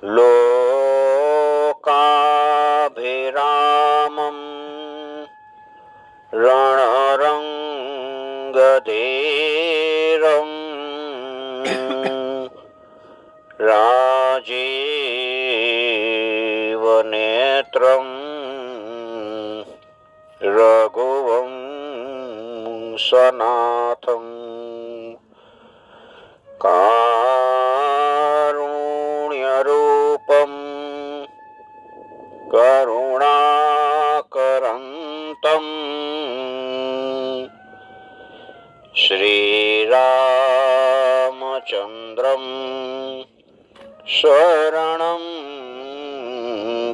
लोकाभिरामं रणरङ्गधीरं राजीवनेत्रं रघुवंशनाथं कारुण्यरूपं करुणाकरन्तं श्रीरामचन्द्रं शरणं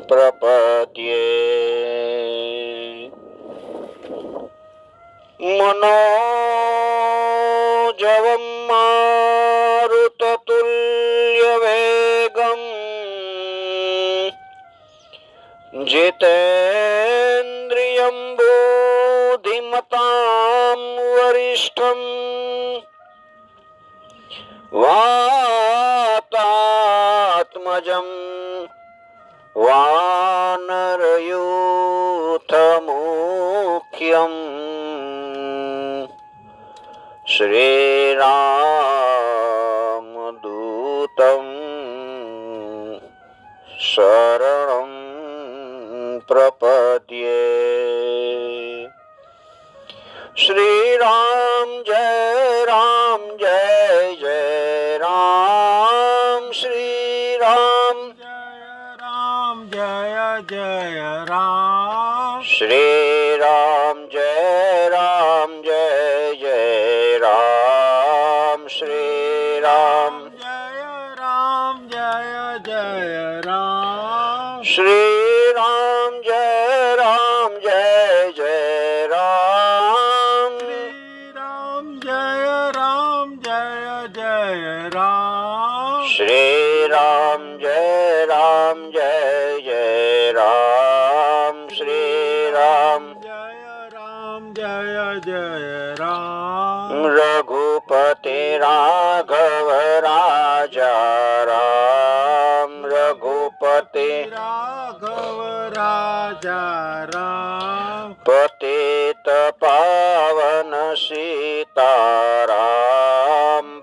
प्रपद्ये। मनोजवं मारुततुल्यवेगं जितेन्द्रियं बुद्धिमतां वरिष्ठं वातात्मजं वानरयूथमुख्यं श्रीरामदूतं शरणं प्रपद्ये। श्रीराम जय जय राम, श्रीराम जय जय राम, श्रीराम जय जय राम, श्रीराम जय जय राम, श्रीराम जय जय राम, श्रीराम जय जय राम, श्रीराम जय जय राम, श्रीराम जय जय राम, रघुपति राघव राजा राम, रघुपति राघव राजा राम, पतित पावन सीताराम,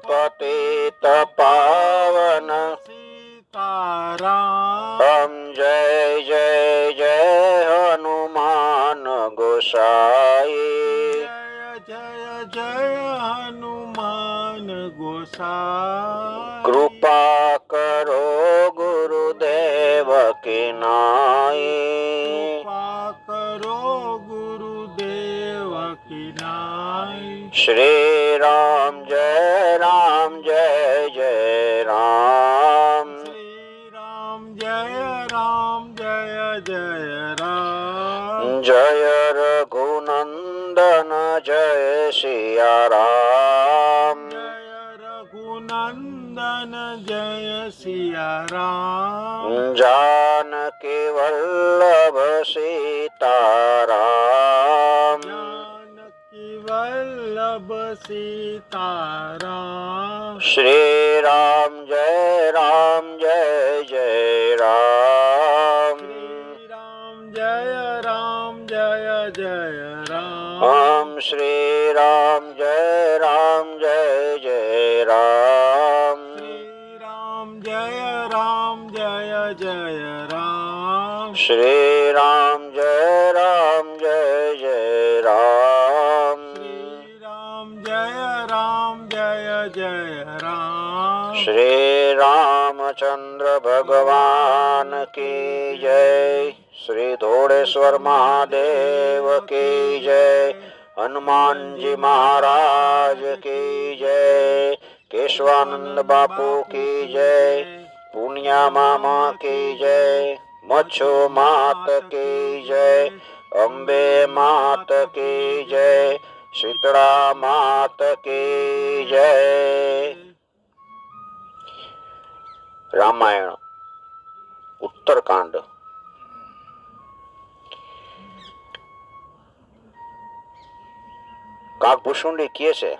पतित पावन सीताराम, जय जय हनुमान गोसाई, जय हनुमान गोसाई, कृपा करो गुरुदेव की नाई, कृपा करो गुरुदेव की नाई, श्री राम जय जय राम, श्रीराम जय जय राम, जय रघुनंदन जय सिया राम, जय रघुनंदन जय सिया राम, जानकी वल्लभ सीताराम, जानकी वल्लभ सीताराम, श्री राम जय जय राम, श्रीराम जय जय राम, हम श्री राम जय जय राम, श्रीराम जय जय राम, श्री राम जय जय राम, श्रीराम जय जय राम, श्री रामचंद्र भगवान की जय, श्री धोड़ेश्वर महादेव की जय, हनुमान जी महाराज की जय, केशवानंद बापू की जय, पुनिया मामा की जय, मच्छो मात की जय, अम्बे मात की जय, शीतला मात की जय। रामायण उत्तरकांड। કાગભૂષુંડી કહે છે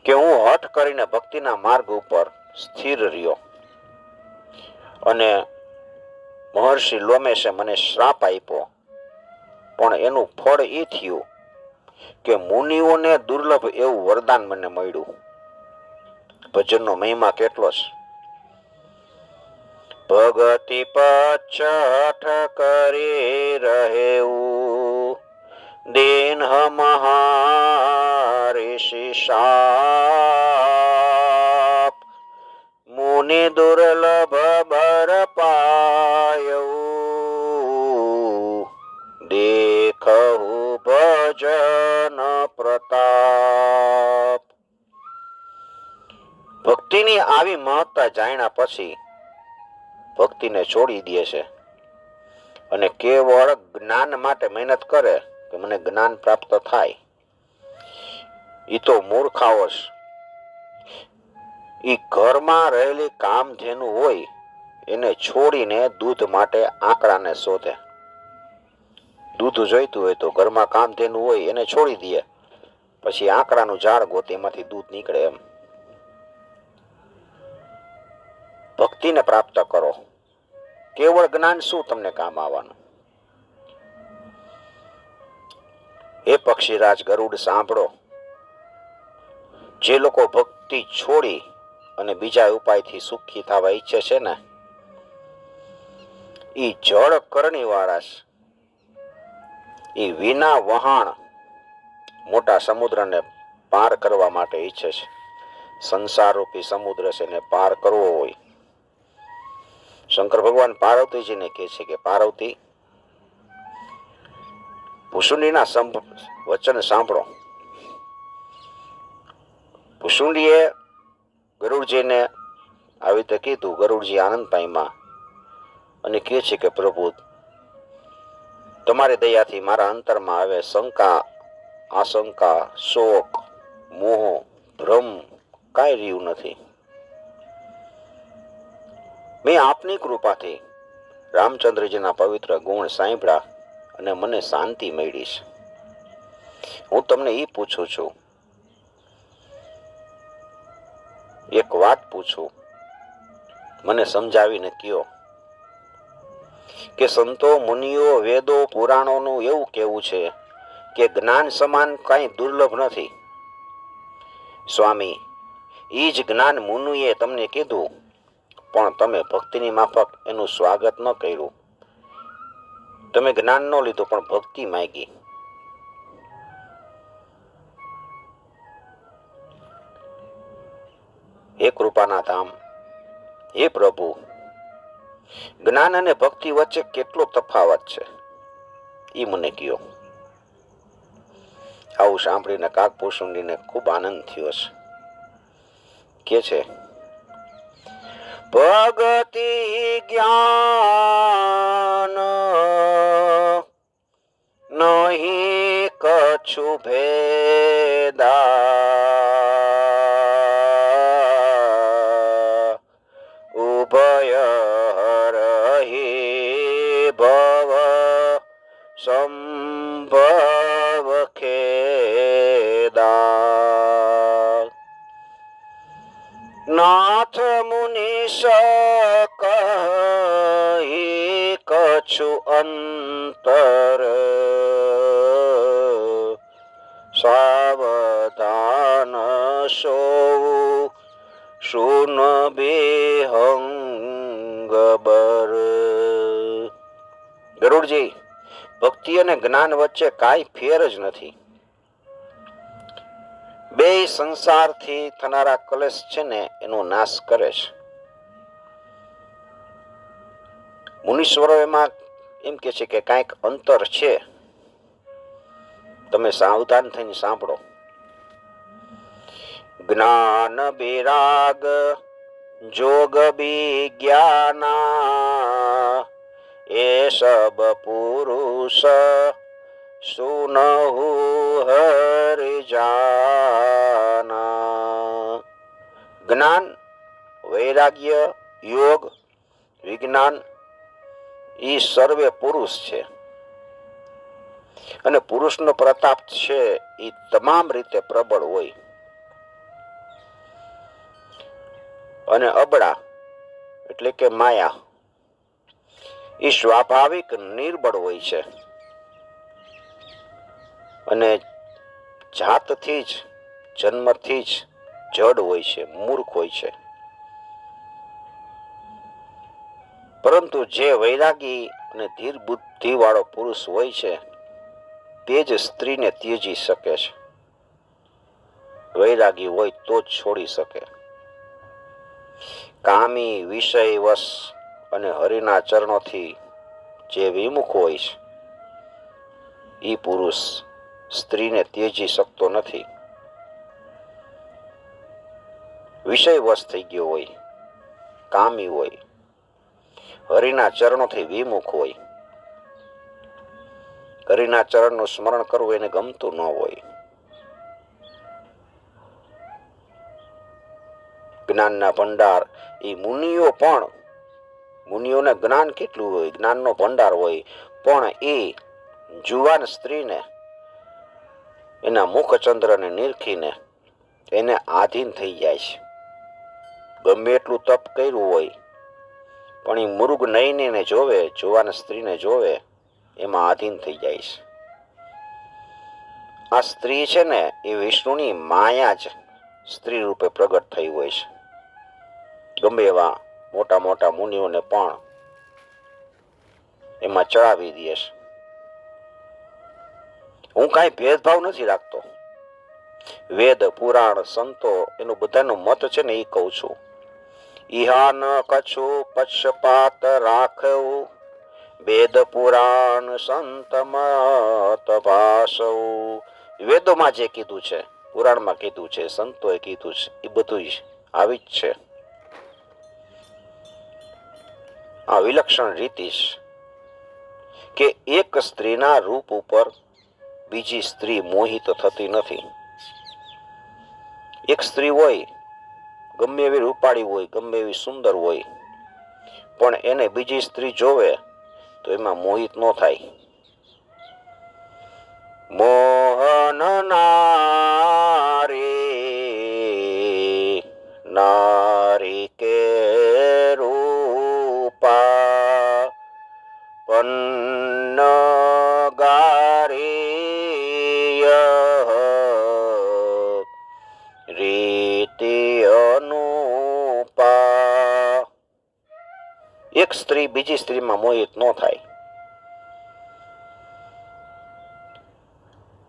કે હું હઠ કરીને ભક્તિના માર્ગ ઉપર સ્થિર રહ્યો અને મહર્ષિ લોમેશે મને શ્રાપ આપ્યો, પણ એનું ફળ એ થયું કે મુનિઓને દુર્લભ એવું વરદાન મને મળ્યું. ભજનનો મહિમા કેટલો છે. ભગતિ પછઠ કરી રહેવું દીન મહારિષિ શાપ, મુનિ દુર્લભ બર પાયું દેખવું ભજન પ્રતાપ. ભક્તિની આવી મહત્તા જાણ્યા પછી ભક્તિને છોડી દે છે અને કેવળ જ્ઞાન માટે મહેનત કરે કે મને જ્ઞાન પ્રાપ્ત થાય. એ તો મૂર્ખાઓ છે. એ ઘરમાં રહેલી કામધેનુ હોય એને છોડીને દૂધ માટે આંકડાને શોધે. દૂધ જોઈતું હોય તો ઘરમાં કામધેનુ હોય એને છોડી દે, પછી આંકડાનું ઝાડ ગોતે એમાંથી દૂધ નીકળે. એમ ભક્તિને પ્રાપ્ત કરો. કેવળ જ્ઞાન શું તમને કામ આવવાનું? એ પક્ષીરાજ ગરુડ સાંભળો. જે લોકો ભક્તિ છોડી અને બીજા ઉપાયથી સુખી થવા ઈચ્છે છે ને, એ જળ કરણી વાળા છે. એ વિના વહાણ મોટા સમુદ્રને પાર કરવા માટે ઈચ્છે છે. સંસાર રૂપી સમુદ્ર છે ને પાર કરવો હોય. શંકર ભગવાન પાર્વતીજીને કહે છે કે પાર્વતી, ભૂસુંડીના વચન સાંભળો. ભૂસુંડીએ ગરુડજીને આવી રીતે કીધું. ગરુડજી આનંદ પામ્યા અને કહે છે કે પ્રભુ, તમારી દયાથી મારા અંતરમાં હવે શંકા, આશંકા, શોક, મોહ, ભ્રમ કાંઈ રહ્યું નથી. મેં આપની કૃપાથી રામચંદ્રજીના પવિત્ર ગુણ સાંભળ્યા અને મને શાંતિ મળી છે. હું તમને એ પૂછું છું, એક વાત પૂછું, મને સમજાવીને કયો કે સંતો, મુનિઓ, વેદો, પુરાણોનું એવું કહેવું છે કે જ્ઞાન સમાન કાંઈ દુર્લભ નથી. સ્વામી, એ જ જ્ઞાન મુનિએ તમને કીધું, પણ તમે ભક્તિની માફક એનું સ્વાગત ન કર્યું. તમે જ્ઞાન ન લીધું પણ ભક્તિ માંગી. હે કૃપાના ધામ, હે પ્રભુ, જ્ઞાન અને ભક્તિ વચ્ચે કેટલો તફાવત છે એ મને કયો. આવું સાંભળીને કાગભૂષુંડીને ખૂબ આનંદ થયો છે. કે છે, ભગતિ જ્ઞાન નહીં કछु ભેદા, ઉભય રહી ભવ સંભવ ખેદા. નાથ મુનિશ કહી કछु અંતર, સાવધાન સોવું સુન બેહંગ બર. ગરુડજી, ભક્તિ અને જ્ઞાન વચ્ચે કાંઈ ફેર જ નથી. બે સંસારથી થનારા કલેશ છે ને એનો નાશ કરે છે. મુનીશ્વરો એમાં એમ કે છે કે કાંઈક અંતર છે. તમે સાવધાન થઈને સાંભળો. જ્ઞાન વિરાગ જોગ વિજ્ઞાના, એ સબ પુરુષ સુનહુ હરિજાના. જ્ઞાન, વૈરાગ્ય, યોગ, વિજ્ઞાન એ સર્વે પુરુષ છે. અને પુરુષનો પ્રતાપ છે એ તમામ રીતે પ્રબળ હોય. અને અબળા એટલે કે માયા એ સ્વાભાવિક નિર્બળ હોય છે અને જાતથી જ જન્મથી જ જડ હોય છે, મૂર્ખ હોય છે. પરંતુ જે વૈરાગી અને ધીર બુદ્ધિ વાળો પુરુષ હોય છે તે જ સ્ત્રીને ત્યજી શકે છે. વૈરાગી હોય તો જ છોડી શકે. કામી વિષયવશ અને હરિના ચરણોથી જે વિમુખ હોય છે એ પુરુષ સ્ત્રીને ત્યજી શકતો નથી. વિષયવશ થઈ ગયો હોય, કામી હોય, હરિના ચરણોથી વિમુખ હોય, હરિના ચરણનું સ્મરણ કરવું એને ગમતું ન હોય. જ્ઞાનના ભંડાર એ મુનિઓને જ્ઞાન કેટલું હોય, જ્ઞાનનો ભંડાર હોય, પણ એ જુવાન સ્ત્રીને એના મુખચંદ્રને નિરખીને એને આધીન થઈ જાય છે. ગમે એટલું તપ કર્યું હોય પણ એ મૃગ નયનને જોવે, જુવાન સ્ત્રીને જોવે, એમાં આધીન થઈ જાય છે. આ સ્ત્રી છે ને એ વિષ્ણુની માયા જ સ્ત્રી રૂપે પ્રગટ થઈ હોય છે. ગમે એવા મોટા મોટા મુનિઓને પણ એમાં ચડાવી દે છે. હું કાંઈ ભેદભાવ નથી રાખતો. વેદ પુરાણ સંતો એનું બધાનો મત છે ને એ કહું છું. ઇહા ન કછું પક્ષપાત રાખવું, વેદ પુરાણ સંત મત ભાષવું. વેદોમાં જે કીધું છે, પુરાણમાં કીધું છે, સંતોએ કીધું છે, એ બધું આવી જ છે. આ વિલક્ષણ રીતિ કે એક સ્ત્રીના રૂપ ઉપર બીજી સ્ત્રી મોહિત થતી નથી. એક સ્ત્રી હોય, ગમે એવી રૂપાળી હોય, ગમે એવી સુંદર હોય, પણ એને બીજી સ્ત્રી જોવે તો એમાં મોહિત ન થાય. મોહન નારી નારી કે રૂપા પન્ન ગારીય રીતિ અનુપા. એક સ્ત્રી બીજી સ્ત્રીમાં મોહિત ન થાય.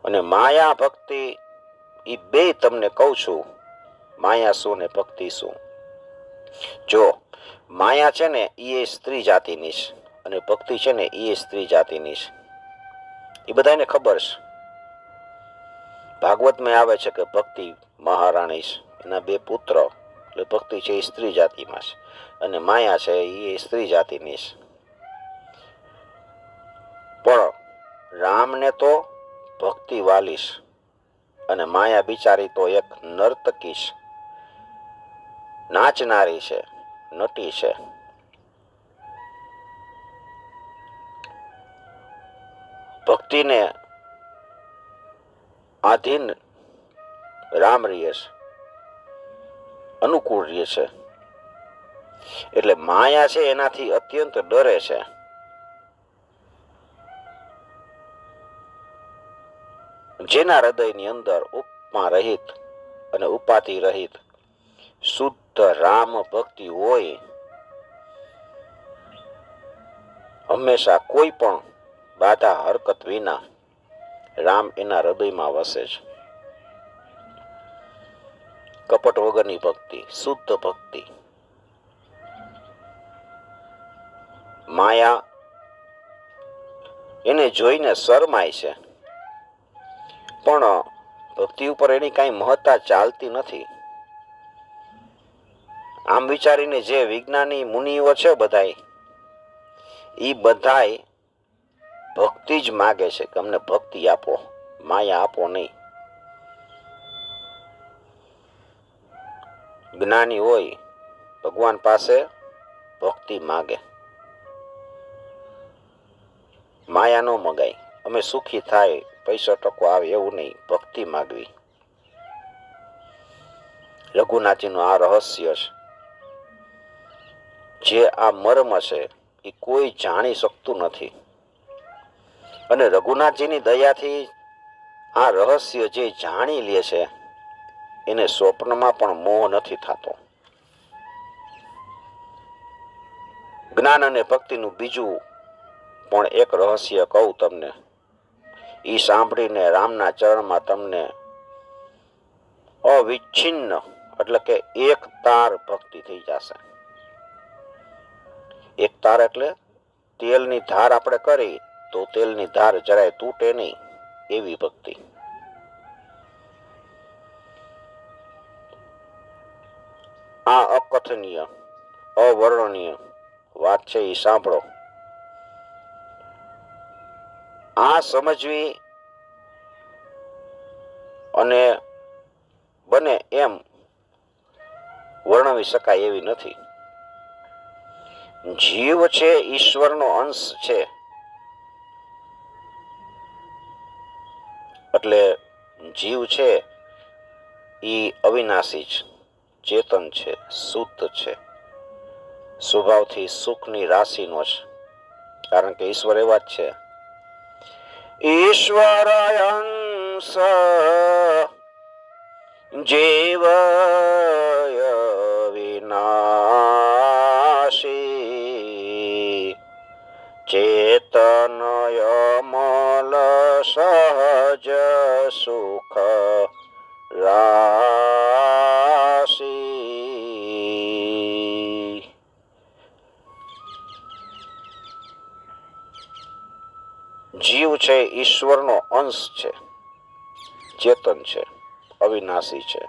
અને માયા ભક્તિ એ બે તમને કહું છું. માયા શું ને ભક્તિ શું? જો માયા છે ને એ સ્ત્રી જાતિની છે અને ભક્તિ છે ને એ સ્ત્રી જાતિની છે. એ બધાને ખબર છે. ભાગવતમાં આવે છે કે ભક્તિ મહારાણી છે, એના બે પુત્ર, એટલે ભક્તિ છે એ સ્ત્રી જાતિમાં છે અને માયા છે એ સ્ત્રી જાતિની છે. પણ રામને તો ભક્તિ વાલીશ અને માયા બિચારી તો એક નર્તકી છે, નાચનારી છે, નટી છે. ભક્તિને આધીન રામ રહીએ છે, અનુકૂળ રહે છે. એટલે માયા છે એનાથી અત્યંત ડરે છે. જેના હૃદયની અંદર ઉપમા રહિત અને ઉપાધિ રહિત શુદ્ધ રામ ભક્તિ હોય, હંમેશા કોઈ પણ બાધા હરકત વિના રામ એના હૃદયમાં વસે છે. કપટ વગરની ભક્તિ, શુદ્ધ ભક્તિ. માયા એને જોઈને શરમાય છે, પણ ભક્તિ ઉપર એની કાંઈ મહત્તા ચાલતી નથી. આમ વિચારીને જે વિજ્ઞાની મુનિઓ છે બધાય, એ બધાય ભક્તિ જ માગે છે કે અમને ભક્તિ આપો, માયા આપો નહીં. જ્ઞાની હોય ભગવાન પાસે ભક્તિ માગે, માયા ન મગાય. અમે સુખી થાય, પૈસા ટકો આવે એવું નહીં, ભક્તિ માગવી. રઘુનાથજીનું આ રહસ્ય છે. જે આ મર્મ છે એ કોઈ જાણી શકતું નથી. અને રઘુનાથજીની દયાથી આ રહસ્ય જે જાણી લે છે એને સ્વપ્નમાં પણ મોહ નથી થતો. જ્ઞાન અને ભક્તિનું બીજું પણ એક રહસ્ય કહું તમને. એ સાંભળીને રામના ચરણમાં તમને અવિચ્છિન્ન એટલે કે એક તાર ભક્તિ થઈ જશે. એક તાર એટલે તેલની ધાર આપણે કરી તો તેલની ધાર જરાય તૂટે નહીં એવી ભક્તિ. આ અકથનીય અવર્ણનીય વાત છે એ સાંભળો. આ સમજવી અને બને એમ વર્ણવી શકાય એવી નથી. જીવ છે ઈશ્વરનો અંશ છે. એટલે જીવ છે એ અવિનાશી છે, ચેતન છે, શુદ્ધ છે, સ્વભાવથી સુખની રાશિનો છે. કારણ કે ઈશ્વર એવા જ છે. ઈશ્વર અંશ જીવ વિનાશી ચેતન અમલ સહજ સુખ રાશી. જીવ છે ઈશ્વરનો અંશ છે, ચેતન છે, અવિનાશી છે,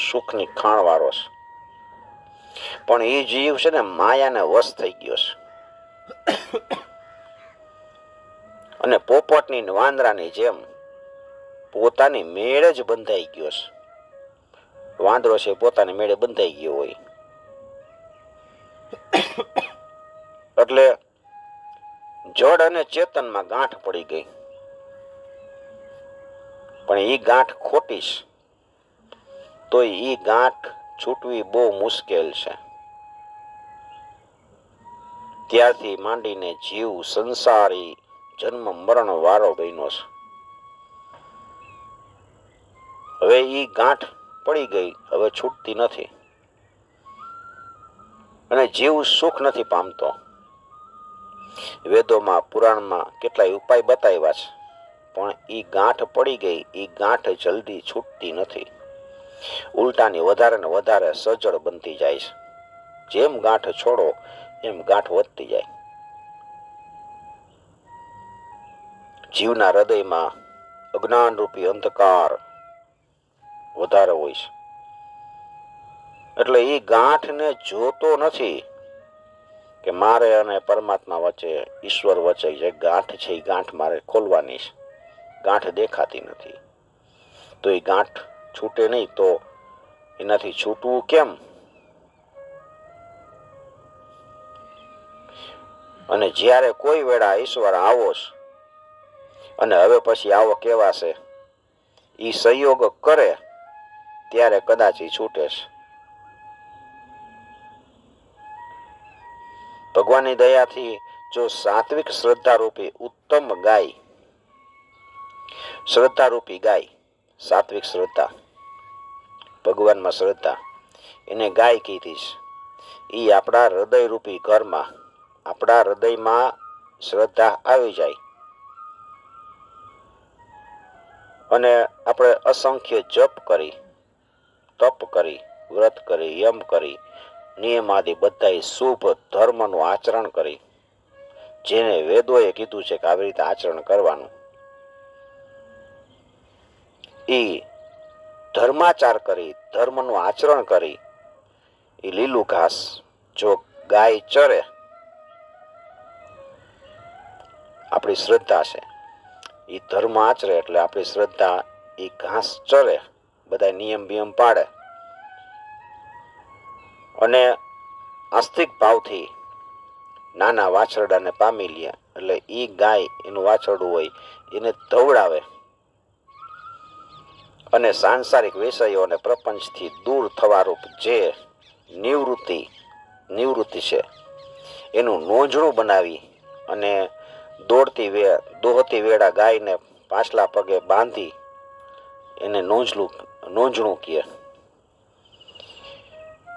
સુખની ખાણ વાળો છે. પણ એ જીવ છે ને માયાને વશ થઈ ગયો છે. અને પોપટની વાંદરાની જેમ પોતાની મેળે જ બંધાઈ ગયો છે. વાંદરો છે પોતાની મેળે બંધાઈ ગયો હોય એટલે જડ અને ચેતનમાં ગાંઠ પડી ગઈ. પણ એ ગાંઠ ખોટી છે તો એ ગાંઠ છૂટવી બહુ મુશ્કેલ છે. ત્યારથી માંડીને જીવ સંસારી જન્મ મરણ વાળો બન્યો છે. હવે એ ગાંઠ પડી ગઈ, હવે છૂટતી નથી. અને જીવ સુખ નથી પામતો. વેદોમાં પુરાણમાં કેટલાય ઉપાય બતાવ્યા છે, પણ એ ગાંઠ પડી ગઈ, એ ગાંઠ જલ્દી છૂટતી નથી. ઉલટાની વધારે ને વધારે સજળ બનતી જાય છે. જેમ ગાંઠ છોડો એમ ગાંઠ વધતી જાય. જીવના હૃદયમાં અજ્ઞાન રૂપી અંધકાર વધારે હોય છે. એટલે એ ગાંઠને જોતો નથી કે મારે અને પરમાત્મા વચ્ચે, ઈશ્વર વચ્ચે જે ગાંઠ છે એ ગાંઠ મારે ખોલવાની છે. ગાંઠ દેખાતી નથી તો એ ગાંઠ છૂટે નહીં. તો એનાથી છૂટવું કેમ? અને જ્યારે કોઈ વેળા ઈશ્વર આવો છે અને હવે પછી આવો કેવાશે, એ સંયોગ કરે ત્યારે કદાચ એ છૂટે છે. ભગવાનની દયાથી જો સાત્વિક શ્રદ્ધારૂપી ઉત્તમ ગાય, શ્રદ્ધારૂપી ગાય, સાત્વિક શ્રદ્ધા, ભગવાનમાં શ્રદ્ધા, એને ગાય કીધી છે. એ આપણા હૃદયરૂપી ઘરમાં, આપણા હૃદયમાં શ્રદ્ધા આવી જાય અને આપણે અસંખ્ય જપ કરી, તપ કરી, વ્રત કરી, યમ કરી, નિયમાદિ બધા શુભ ધર્મનું આચરણ કરી, જેને વેદોએ કીધું છે કે આવી રીતે આચરણ કરવાનું, એ ધર્માચાર કરી, ધર્મનું આચરણ કરી, એ લીલું ઘાસ જો ગાય ચરે, આપણી શ્રદ્ધા છે એ ધર્મ આચરે એટલે આપણી શ્રદ્ધા એ ઘાસ ચરે, બધા નિયમ બિયમ પાડે અને આસ્તિક ભાવથી નાના વાછરડાને પામી લે. એટલે એ ગાય એનું વાછરડું હોય એને ધવડાવે અને સાંસારિક વિષયો અને પ્રપંચથી દૂર થવા રૂપ જે નિવૃત્તિ છે એનું નોંજણું બનાવી અને દોહતી વેળા ગાયને પાછલા પગે બાંધી એને નોંજણું કહે.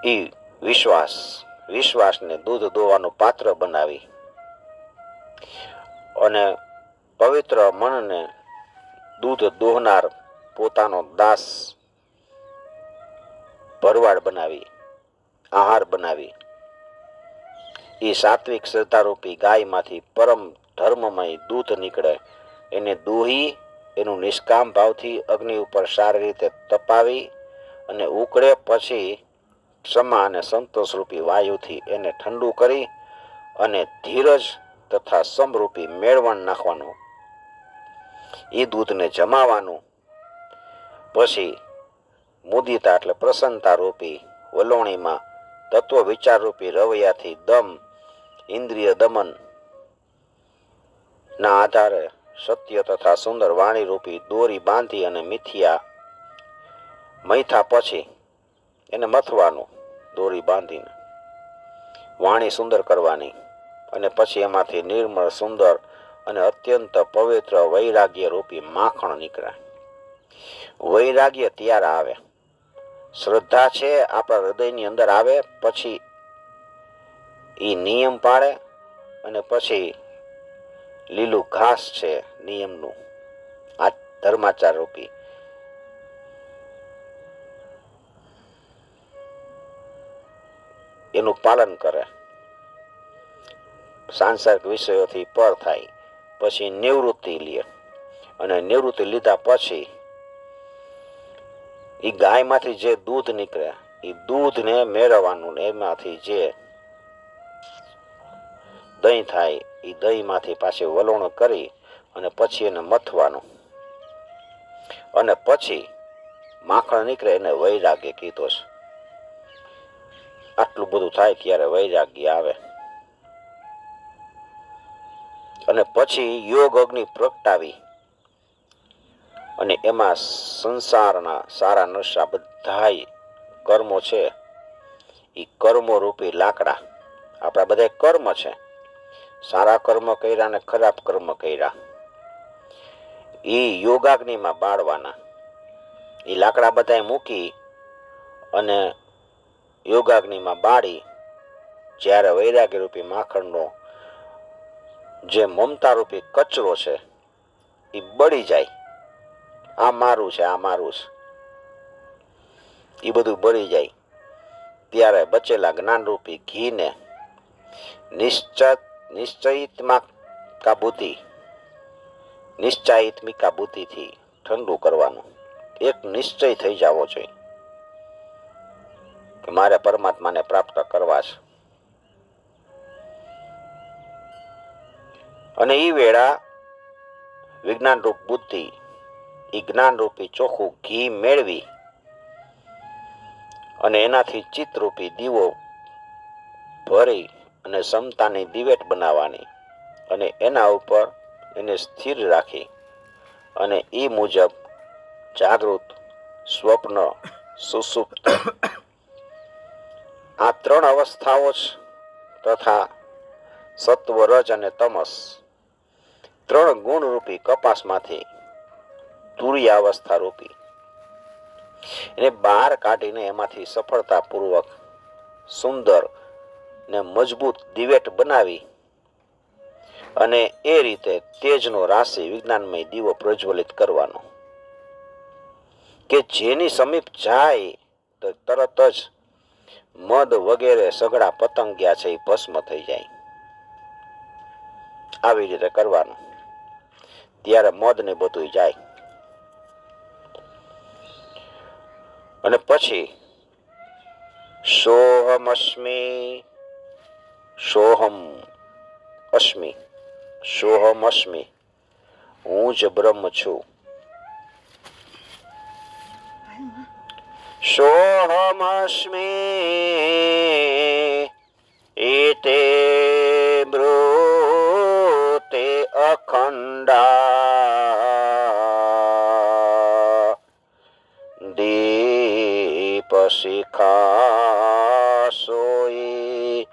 એ વિશ્વાસને દૂધ દોવાનું પાત્ર બનાવી અને પવિત્ર મનને દૂધ દોહનાર પોતાનો દાસ ભરવાડ બનાવી આહાર બનાવી એ સાત્વિક શ્રદ્ધારૂપી ગાયમાંથી પરમ ધર્મમય દૂધ નીકળે એને દોહી એનું નિષ્કામ ભાવથી અગ્નિ ઉપર સારી રીતે તપાવી અને ઉકળે પછી ક્ષમા અને સંતોષરૂપી વાયુથી એને ઠંડુ કરી અને ધીરજ તથા સમરૂપી મેળવણ નાખવાનું. એ દૂધને જમાવાનું. પછી મુદિતા એટલે પ્રસન્નતા રૂપી વલોણીમાં તત્વ વિચાર રૂપી રવૈયાથી ઇન્દ્રિય દમન ના આધારે સત્ય તથા સુંદર વાણી રૂપી દોરી બાંધી અને મૈથા પછી એને મથવાનું. દોરી બાંધીને વાણી સુંદર કરવાની અને પછી એમાંથી નિર્મળ સુંદર અને અત્યંત પવિત્ર વૈરાગ્ય રૂપી માખણ નીકળે. વૈરાગ્ય ત્યારે આવે, શ્રદ્ધા છે આપણા હૃદયની અંદર આવે પછી એ નિયમ પાડે અને પછી લીલું ઘાસ છે નિયમનું આ ધર્માચાર રૂપી એનું પાલન કરે. સાંસારિક વિષયોથી પર થાય પછી નિવૃત્તિ લે અને નિવૃત્તિ લીધા પછી એ ગાયમાંથી જે દૂધ નીકળે એ દૂધને મેળવવાનું. એમાંથી જે દહીં થાય એ દહીંમાંથી પાછી વલોણ કરી અને પછી એને મથવાનું અને પછી માખણ નીકળે એને વૈરાગ્ય કીધો છે. આટલું બધું થાય ત્યારે વૈરાગ્ય આવે અને પછી યોગ અગ્નિ પ્રગટાવી અને એમાં સંસારના સારા નશા બધા કર્મો છે એ કર્મો રૂપી લાકડા. આપણા બધા કર્મ છે, સારા કર્મ કર્યા ને ખરાબ કર્મ કર્યા એ યોગાગ્નિમાં બાળવાના. એ લાકડા બધા મૂકી અને યોગાગ્નિમાં બાળી જ્યારે વૈરાગ્ય રૂપી માખણનો જે મમતા રૂપી કચરો છે એ બળી જાય. આ મારું છે, આ મારું છે, એ બધું બળી જાય ત્યારે બચેલા જ્ઞાનરૂપી ઘીને નિશ્ચયાત્મિકા બુદ્ધિથી ઠંડુ કરવાનું. એક નિશ્ચય થઈ જવો જોઈએ કે મારે પરમાત્માને પ્રાપ્ત કરવા છે. અને એ વેળા વિજ્ઞાન રૂપ બુદ્ધિ એ જ્ઞાન રૂપી ચોખ્ખું ઘી મેળવી અને એનાથી ચિત્તરૂપી દીવો ભરી અને સમતાની દિવેટ બનાવવાની અને એના ઉપર એને સ્થિર રાખી અને એ મુજબ જાગૃત, સ્વપ્ન, સુષુપ્ત આ ત્રણ અવસ્થાઓ તથા સત્વ, રજ અને તમસ ત્રણ ગુણ રૂપી કપાસમાંથી તુર્ય અવસ્થા રૂપી એને બહાર કાઢીને એમાંથી સફળતાપૂર્વક સુંદર ને મજબૂત દિવેટ બનાવી અને એ રીતે તેજનો રાશિ વિજ્ઞાનમય દીવો પ્રજ્વલિત કરવાનો કે જેની સમીપ જાય તો તરત જ મદ વગેરે સઘળા પતંગિયા છે એ ભસ્મ થઈ જાય. આવી રીતે કરવાનું ત્યારે મદ ને બધું જાય. અને પછી સોહમ અસ્મિ હું જ બ્રહ્મ છું. સોહમ અસ્મિ એતે બ્રૂતે અખંડા દીપ શિખા સોઈ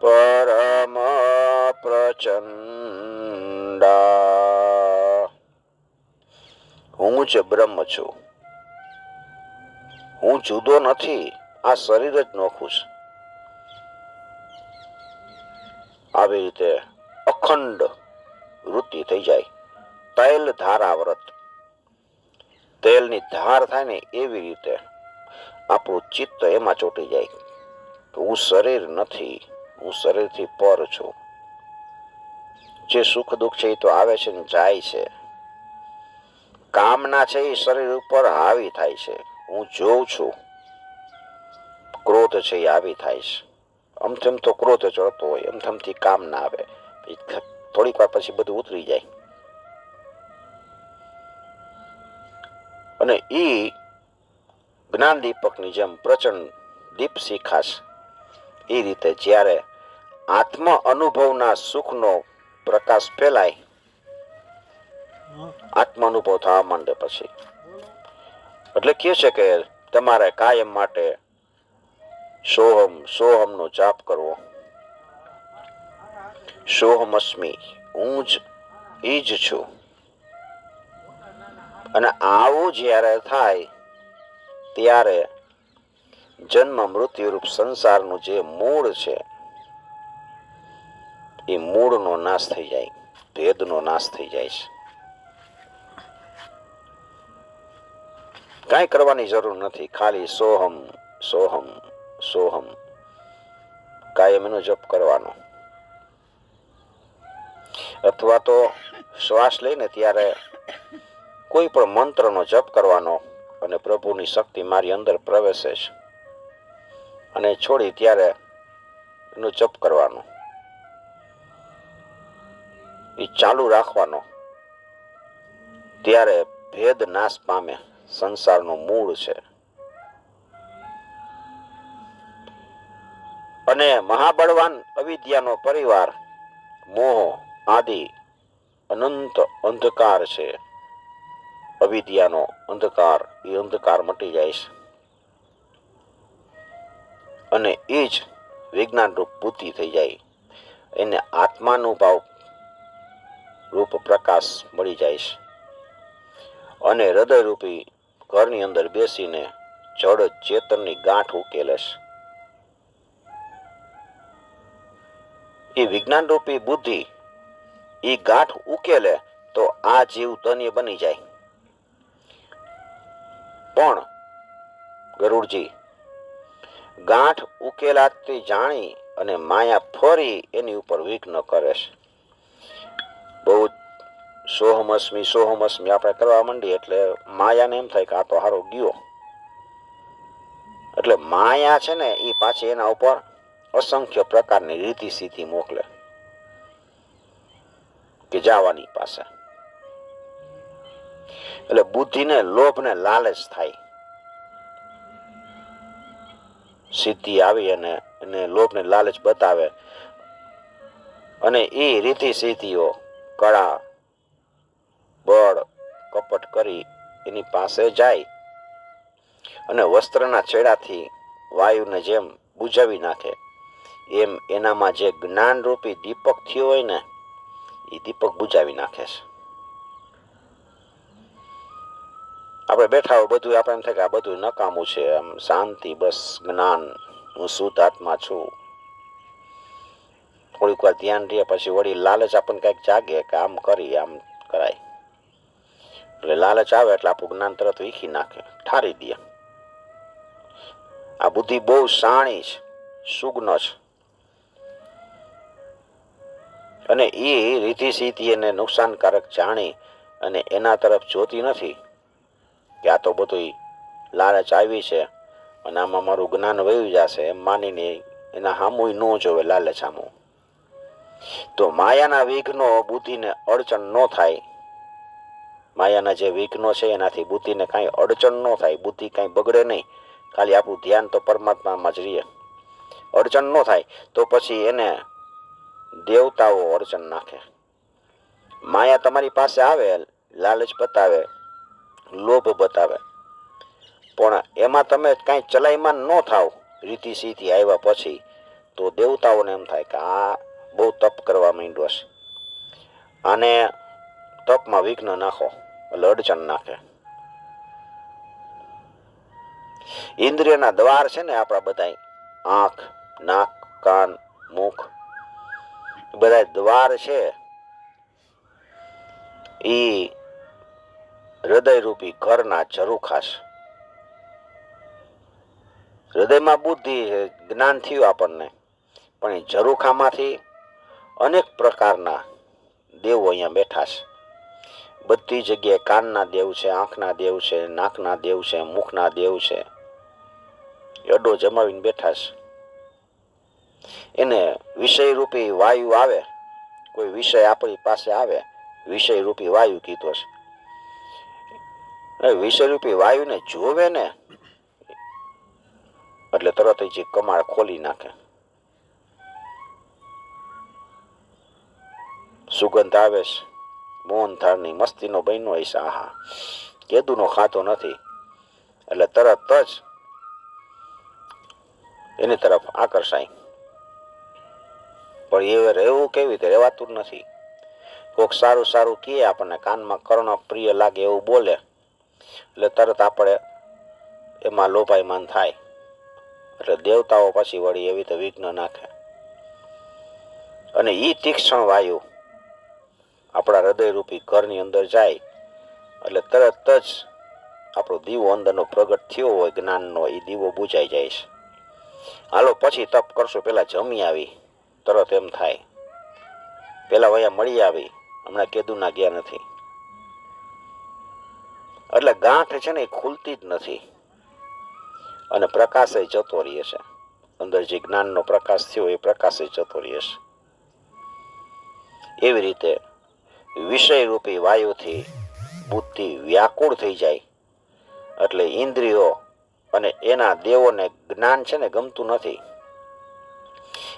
પર પ્રચંડા. હું જ બ્રહ્મ છું, હું જુદો નથી, આ શરીર જ નોખું છે. આવી રીતે અખંડ વૃત્તિ થઈ જાય. તૈલ ધારાવ્રત, તેલની ધાર થાય ને એવી રીતે આપણું ચિત્ત એમાં ચોંટી જાય કે હું શરીર નથી, હું શરીરથી પર છું. જે સુખ દુઃખ છે એ તો આવે છે ને જાય છે. કામના છે એ શરીર ઉપર હાવી થાય છે. હું જોઉં છું. ક્રોધ છે એ આવી થાય છે. અમથમ તો ક્રોધ ચડતો હોય, અમથમથી કામ ના આવે, થોડીક વાર પછી બધું ઉતરી જાય. અને એ જ્ઞાન દીપકની જેમ પ્રચંડ દીપ શિખાશ એ રીતે જ્યારે આત્મ અનુભવના સુખનો પ્રકાશ ફેલાય, આત્મ અનુભવ થવા માંડે પછી એટલે કહે છે કે તમારે કાયમ માટે સોહમ સોહમનો જાપ કરવો. સોહમસ્મી, હું જ એ જ છું. અને આવું જ્યારે થાય ત્યારે જન્મ મૃત્યુરૂપ સંસારનું જે મૂળ છે એ મૂળનો નાશ થઈ જાય, ભેદનો નાશ થઈ જાય છે. કાંઈ કરવાની જરૂર નથી, ખાલી સોહમ સોહમ સોહમ કાયમ એનો જપ કરવાનો. અથવા તો શ્વાસ લઈને ત્યારે કોઈ પણ મંત્રનો જપ કરવાનો અને પ્રભુની શક્તિ મારી અંદર પ્રવેશે છે અને છોડી ત્યારે એનો જપ કરવાનો, એ ચાલુ રાખવાનો. ત્યારે ભેદ નાશ પામે. સંસારનું મૂળ છે. અને મહાબળવાન અવિદ્યાનો પરિવાર મોહ આદિ અનંત અંધકાર છે. અવિદ્યાનો અંધકાર, એ અંધકાર મટી જાય છે અને એ જ વિજ્ઞાન રૂપ બુદ્ધિ થઈ જાય. એને આત્માનુભાવ રૂપ પ્રકાશ મળી જાય છે અને હૃદયરૂપી ઘરની અંદર બેસીને જડ ચેતનની ગાંઠ ઉકેલે છે. એ વિજ્ઞાન રૂપી બુદ્ધિ એ ગાંઠ ઉકેલે તો આ જીવ ધન્ય બની જાય. પણ ગરુડજી ગાંઠ ઉકેલાતી જાણી અને માયા ફરી એની ઉપર વિઘ્ન કરે છે. બહુ સોહમસ્મી સોહમસ્મી આપણે કરવા માંડીએ એટલે માયાને એમ થાય કે આ તો હારો ગયો. એટલે માયા છે ને એ પાછી એના ઉપર અસંખ્ય પ્રકારની રીતિ સીધી મોકલે કે જવાની પાસે. એટલે બુદ્ધિને લોભ ને લાલચ થાય. સિદ્ધિ આવી અને એને લોભ ને લાલચ બતાવે અને એ રીતિ સિદ્ધિઓ કળા બળ કપટ કરી એની પાસે જાય અને વસ્ત્રના છેડાથી વાયુને જેમ બુજાવી નાખે એમ એનામાં જે જ્ઞાન રૂપી દીપક થયો હોય ને એ દીપક બુજાવી નાખે છે. આપણે બેઠા હોય બધું આપણે એમ થાય કે આ બધું નકામું છે, આમ શાંતિ, બસ જ્ઞાન, હું શુદ્ધ આત્મા છું. થોડીક વાર ધ્યાન રહે પછી વળી લાલચ આપણને કઈક જાગે કે આમ કરી આમ કરાય. એટલે લાલચ આવે એટલે આપણું જ્ઞાન તરત વીખી નાખે, ઠારી દે. આ બુદ્ધિ બહુ શાણી છે, સુગ્ન છે અને એ રીતિ સીધી એને નુકસાનકારક જાણી અને એના તરફ જોતી નથી કે આ તો બધું લાલચ આવી છે અને આમાં મારું જ્ઞાન વયું જશે એમ માનીને એના હામું ન જોવે લાલચ હામું. તો માયાના વિઘ્નો બુદ્ધિને અડચણ ન થાય. માયાના જે વિઘ્નો છે એનાથી બુદ્ધિને કાંઈ અડચણ ન થાય, બુદ્ધિ કાંઈ બગડે નહીં, ખાલી આપણું ધ્યાન તો પરમાત્મામાં જ રહીએ. અડચણ ન થાય તો પછી એને દેવતાઓ અડચણ નાખે. માયા તમારી પાસે આવે, લાલચ બતાવે, લોભ બતાવે, પણ એમાં તમે કાંઈ ચલાયમાન ન થાવ રીતિ સીધી આવ્યા પછી તો દેવતાઓને એમ થાય કે આ બહુ તપ કરવા માંડ્યો છે. આને તપમાં વિઘ્ન નાખો એટલે અડચણ નાખે. ઇન્દ્રિયના દ્વાર છે ને આપણા બધા, આંખ, નાક, કાન, મુખ, બધા દ્વાર છે એ હૃદયરૂપી ઘરના ઝરૂખા છે. હૃદયમાં બુદ્ધિ છે, જ્ઞાન થયું આપણને, પણ એ ઝરૂખામાંથી અનેક પ્રકારના દેવો અહીંયા બેઠા છે. બધી જગ્યાએ કાનના દેવ છે, આંખના દેવ છે, નાકના દેવ છે, મુખના દેવ છે. અડો જમાવીને બેઠા છે. એને વિષય રૂપી વાયુ આવે, કોઈ વિષય આપણી પાસે આવે, વિષય રૂપી વાયુ કીધો છે. વિષય રૂપી વાયુને જોવે ને એટલે તરત જ કમાળ ખોલી નાખે. સુગંધ આવે છે, મોહનથાળની મસ્તીનો બહેનો હશે, આહા કેદુનો ખાતો નથી, એટલે તરત જ એની તરફ આકર્ષાય. પણ એ રહેવું કેવી રીતે? રહેવાતું નથી. કોઈક સારું સારું કહે આપણને, કાનમાં કર્ણ પ્રિય લાગે એવું બોલે એટલે તરત આપણે એમાં લોભાયમાન થાય. એટલે દેવતાઓ પછી વળી એવી રીતે વિઘ્ન નાખે. અને એ તીક્ષ્ણ વાયુ આપણા હૃદયરૂપી ઘરની અંદર જાય એટલે તરત જ આપણો દીવો અંદરનો પ્રગટ થયો હોય જ્ઞાનનો, એ દીવો બુજાઈ જાય છે. હાલો પછી તપ કરશો, પેલા જમી આવી, તરત એમ થાય પેલા વયા મળી આવી, હમણાં કેદું ના ગયા નથી. એટલે ગાંઠ છે ને એ ખુલતી જ નથી અને પ્રકાશ જતો રહે છે. અંદર જે જ્ઞાનનો પ્રકાશ થયો એ પ્રકાશ જતો રહે છે. એવી રીતે વિષય રૂપી વાયુથી બુદ્ધિ વ્યાકુળ થઈ જાય એટલે ઇન્દ્રિયો અને એના દેવોને જ્ઞાન છે ને ગમતું નથી.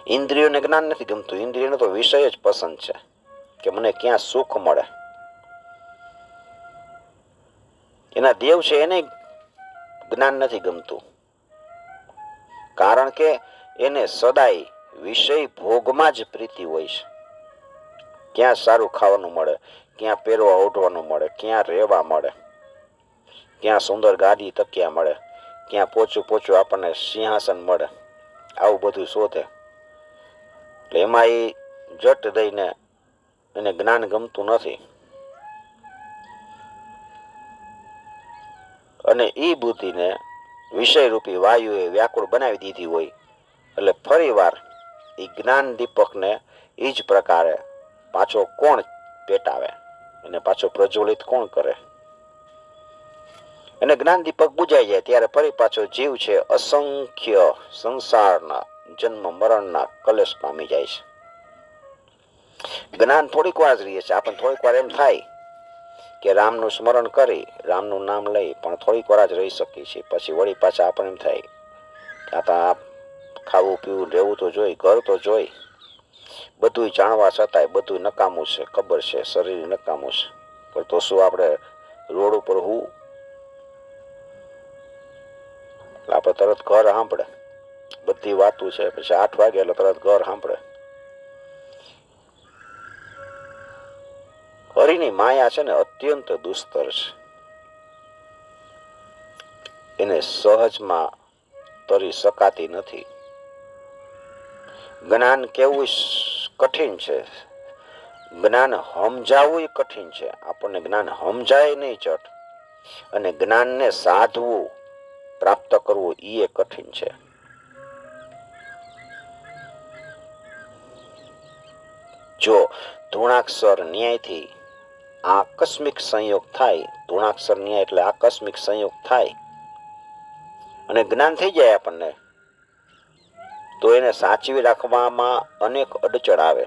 ઇન્દ્રિયોને જ્ઞાન નથી ગમતું. ઇન્દ્રિયોને તો વિષય જ પસંદ છે કે મને ક્યાં સુખ મળે. એના દેવ છે એને જ્ઞાન નથી ગમતું, કારણ કે એને સદાય વિષય ભોગમાં જ પ્રીતિ હોય છે. ક્યાં સારું ખાવાનું મળે, ક્યાં પહેરવા ઓઢવાનું મળે, ક્યાં રહેવા મળે, ક્યાં સુંદર ગાદી તકિયા મળે, ક્યાં પોચું પોચું આપણને સિંહાસન મળે, આવું બધું શોધે. એટલે એમાં એ જટ દઈને એને જ્ઞાન ગમતું નથી. અને એ બુદ્ધિને વિષયરૂપી વાયુએ વ્યાકુળ બનાવી દીધી હોય એટલે ફરી વાર એ જ્ઞાન દીપકને એ જ પ્રકારે પાછો કોણ પેટાવે, એને પાછો પ્રજ્વલિત કોણ કરે? અને જ્ઞાન દીપક બુજાઈ જાય ત્યારે ફરી પાછો જીવ છે અસંખ્ય સંસારના જન્મ મરણના કલેશ પામી જાય છે. જ્ઞાન થોડીક વાર જ રહે છે. આપણને થોડીક વાર એમ થાય કે રામનું સ્મરણ કરી, રામનું નામ લઈ, પણ થોડીક વાર જ રહી શકીએ છીએ. પછી વળી પાછા આપણને એમ થાય કે આ ખાવું પીવું રહેવું તો જોઈ, ઘર તો જોઈ, બધું જાણવા છતાંય બધું નકામું છે, ખબર છે શરીર નકામું છે, પણ તો શું આપણે રોડ ઉપર હું આપણે તરત ઘર સાંભળે, બધી વાતું છે. પછી 8 વાગે એટલે તરત ઘર સાંભળે. હરિની માયા છે ને અત્યંત દુસ્તર છે. એને સહજમાં તરી શકાતી નથી. જ્ઞાન કેવું કઠિન છે, જ્ઞાન સમજાવવું કઠિન છે. આપણને જ્ઞાન સમજાય નહીં ચટ, અને જ્ઞાનને સાધવું, પ્રાપ્ત કરવું એ કઠિન છે. જો ધૂણાક્ષર ન્યાયથી આકસ્મિક સંયોગ થાય, ધૂણાક્ષર ન્યાય એટલે આકસ્મિક સંયોગ થાય અને જ્ઞાન થઈ જાય આપણને, તો એને સાચવી રાખવામાં અનેક અડચણ આવે.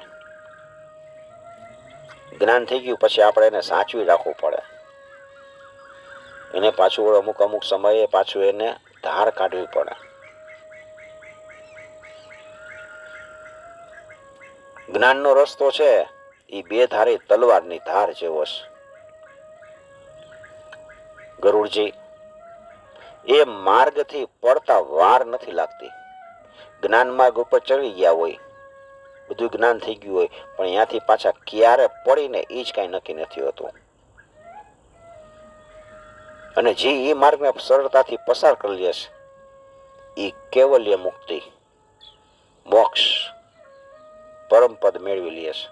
જ્ઞાન થઈ ગયું પછી આપણે એને સાચવી રાખવું પડે. એને પાછું અમુક અમુક સમયે પાછું એને ધાર કાઢવી પડે. જ્ઞાનનો રસ્તો છે એ 2 ધારી તલવારની ધાર જેવો છે. ગરુડજી એ માર્ગથી પડતા વાર નથી લાગતી. જ્ઞાન માર્ગ ઉપર ચડી ગયા હોય બધું જ્ઞાન થઈ ગયું હોય, પણ અહીંયાથી પાછા ક્યારે પડીને એ જ કાંઈ નક્કી નથી હોતું. અને જે એ માર્ગને સરળતાથી પસાર કરી લે છે એ કેવલ્ય મુક્તિ, મોક્ષ, પરમપદ મેળવી લે છે.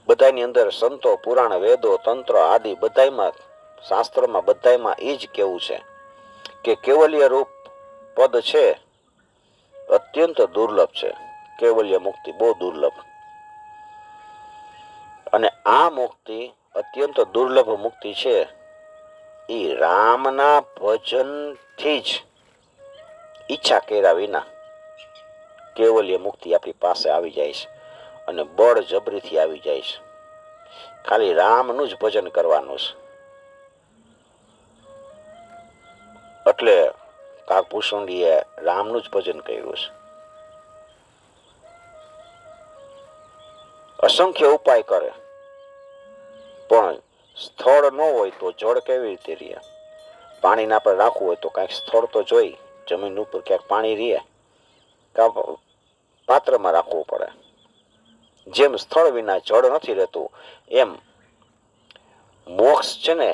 બધાની અંદર સંતો, પુરાણ, વેદો, તંત્ર આદિ બધામાં, શાસ્ત્રમાં બધામાં એ જ કેવું છે કે કેવલ્ય રૂપ પદ છે અત્યંત દુર્લભ છે. કેવલ્ય મુક્તિ બહુ દુર્લભ. અને આ મુક્તિ અત્યંત દુર્લભ મુક્તિ છે એ રામના ભજનથી જ ઈચ્છા કર્યા વિના કેવલ્ય મુક્તિ આપણી પાસે આવી જાય છે અને બળ જબરીથી આવી જાય છે. ખાલી રામનું જ ભજન કરવાનું છે. એટલે કાગભૂષુંડીએ રામનું જ ભજન કર્યું છે. અસંખ્ય ઉપાય કરે, પણ સ્થળ ન હોય તો જળ કેવી રીતે રહે? પાણીને આપણે રાખવું હોય તો કાંઈક સ્થળ તો જોઈ. જમીન ઉપર ક્યાંક પાણી રહે, પાત્રમાં રાખવું પડે. જેમ સ્થળ વિના જળ નથી રહેતું, એમ મોક્ષ છે ને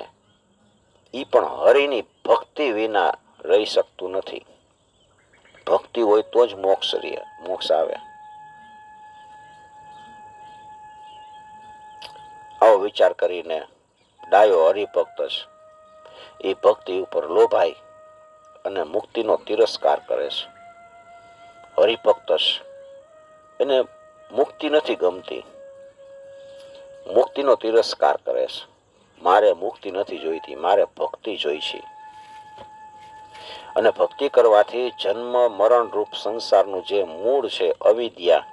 એ પણ હરિની ભક્તિ વિના રહી શકતું નથી. ભક્તિ હોય તો જ મોક્ષ રહે, મોક્ષ આવે. આવો વિચાર કરીને ડાયો હરિભક્ત છે એ ભક્તિ ઉપર લોભાય અને મુક્તિનો તિરસ્કાર કરે છે. હરિભક્ત છે એને મુક્તિ નથી ગમતી, મુક્તિનો તિરસ્કાર કરે છે. મારે મુક્તિ નથી જોઈતી, મારે ભક્તિ જોઈ છે. અને ભક્તિ કરવાથી જન્મ મરણ રૂપ સંસારનું જે મૂળ છે અવિદ્યા,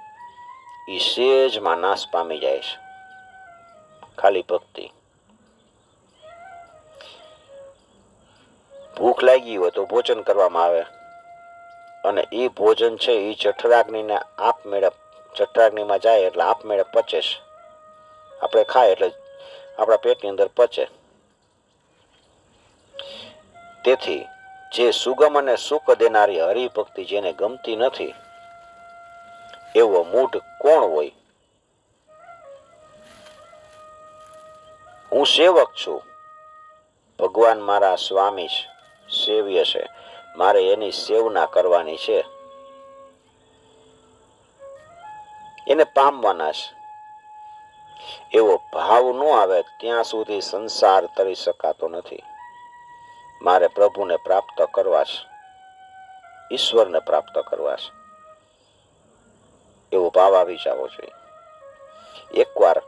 એ સેજમાં નાશ પામી જાય છે. ખાલી ભક્તિ. ભૂખ લાગી હોય તો ભોજન કરવામાં આવે, અને એ ભોજન છે એ જઠરાગ્નિને આપમેળે, જઠરાગ્નિમાં જાય એટલે આપમેળે પચે છે. આપણે ખાય એટલે આપણા પેટની અંદર પચે. તેથી જે સુગમ અને સુખ દેનારી હરિભક્તિ જેને ગમતી નથી, એવો મૂઢ કોણ હોય? હું સેવક છું, ભગવાન મારા સ્વામી છે, સેવ્ય છે, મારે એની સેવના કરવાની છે, એને પામવાના છે. એવો ભાવ ન આવે ત્યાં સુધી સંસાર તરી શકાતો નથી. મારે પ્રભુને પ્રાપ્ત કરવા છે, ઈશ્વરને પ્રાપ્ત કરવા છે, એવો ભાવ આવી જવો જોઈએ. એકવાર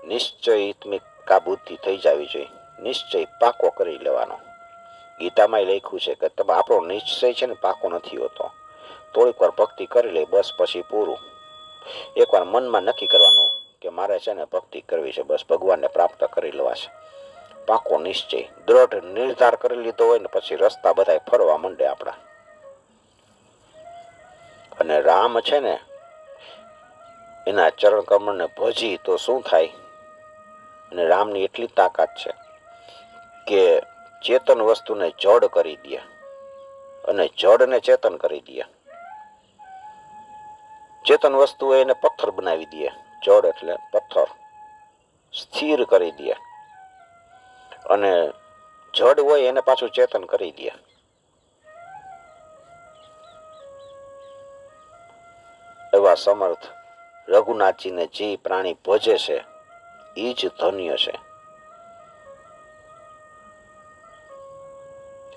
નિશ્ચયિતમિક બુદ્ધિ થઈ જવી જોઈએ. નિશ્ચય પાકો કરી લેવાનો. ગીતામાં લખ્યું છે કે તમે આપણો નિશ્ચય છે ને પાકો નથી હોતો. થોડીક વાર ભક્તિ કરી લે, બસ પછી પૂરું. એકવાર મનમાં નક્કી કરવાનું કે મારે છે ને ભક્તિ કરવી છે, બસ ભગવાનને પ્રાપ્ત કરી લેવા છે. પાકો નિશ્ચય, દ્રઢ નિર્ધાર કરી લીધો હોય ને પછી રસ્તા બધા ફરવા માંડે આપણા. અને રામ છે ને એના ચરણ કમળને ભજી તો શું થાય? અને રામની એટલી તાકાત છે કે ચેતન વસ્તુને જડ કરી દે અને જડને ચેતન કરી દે. ચેતન વસ્તુ એને પથ્થર બનાવી દે. જડ એટલે પથ્થર, સ્થિર કરી દે. અને જડ હોય એને પાછું ચેતન કરી દે. એવા સમર્થ રઘુનાથજીને જે પ્રાણી ભજે છે એ જ ધન્ય છે.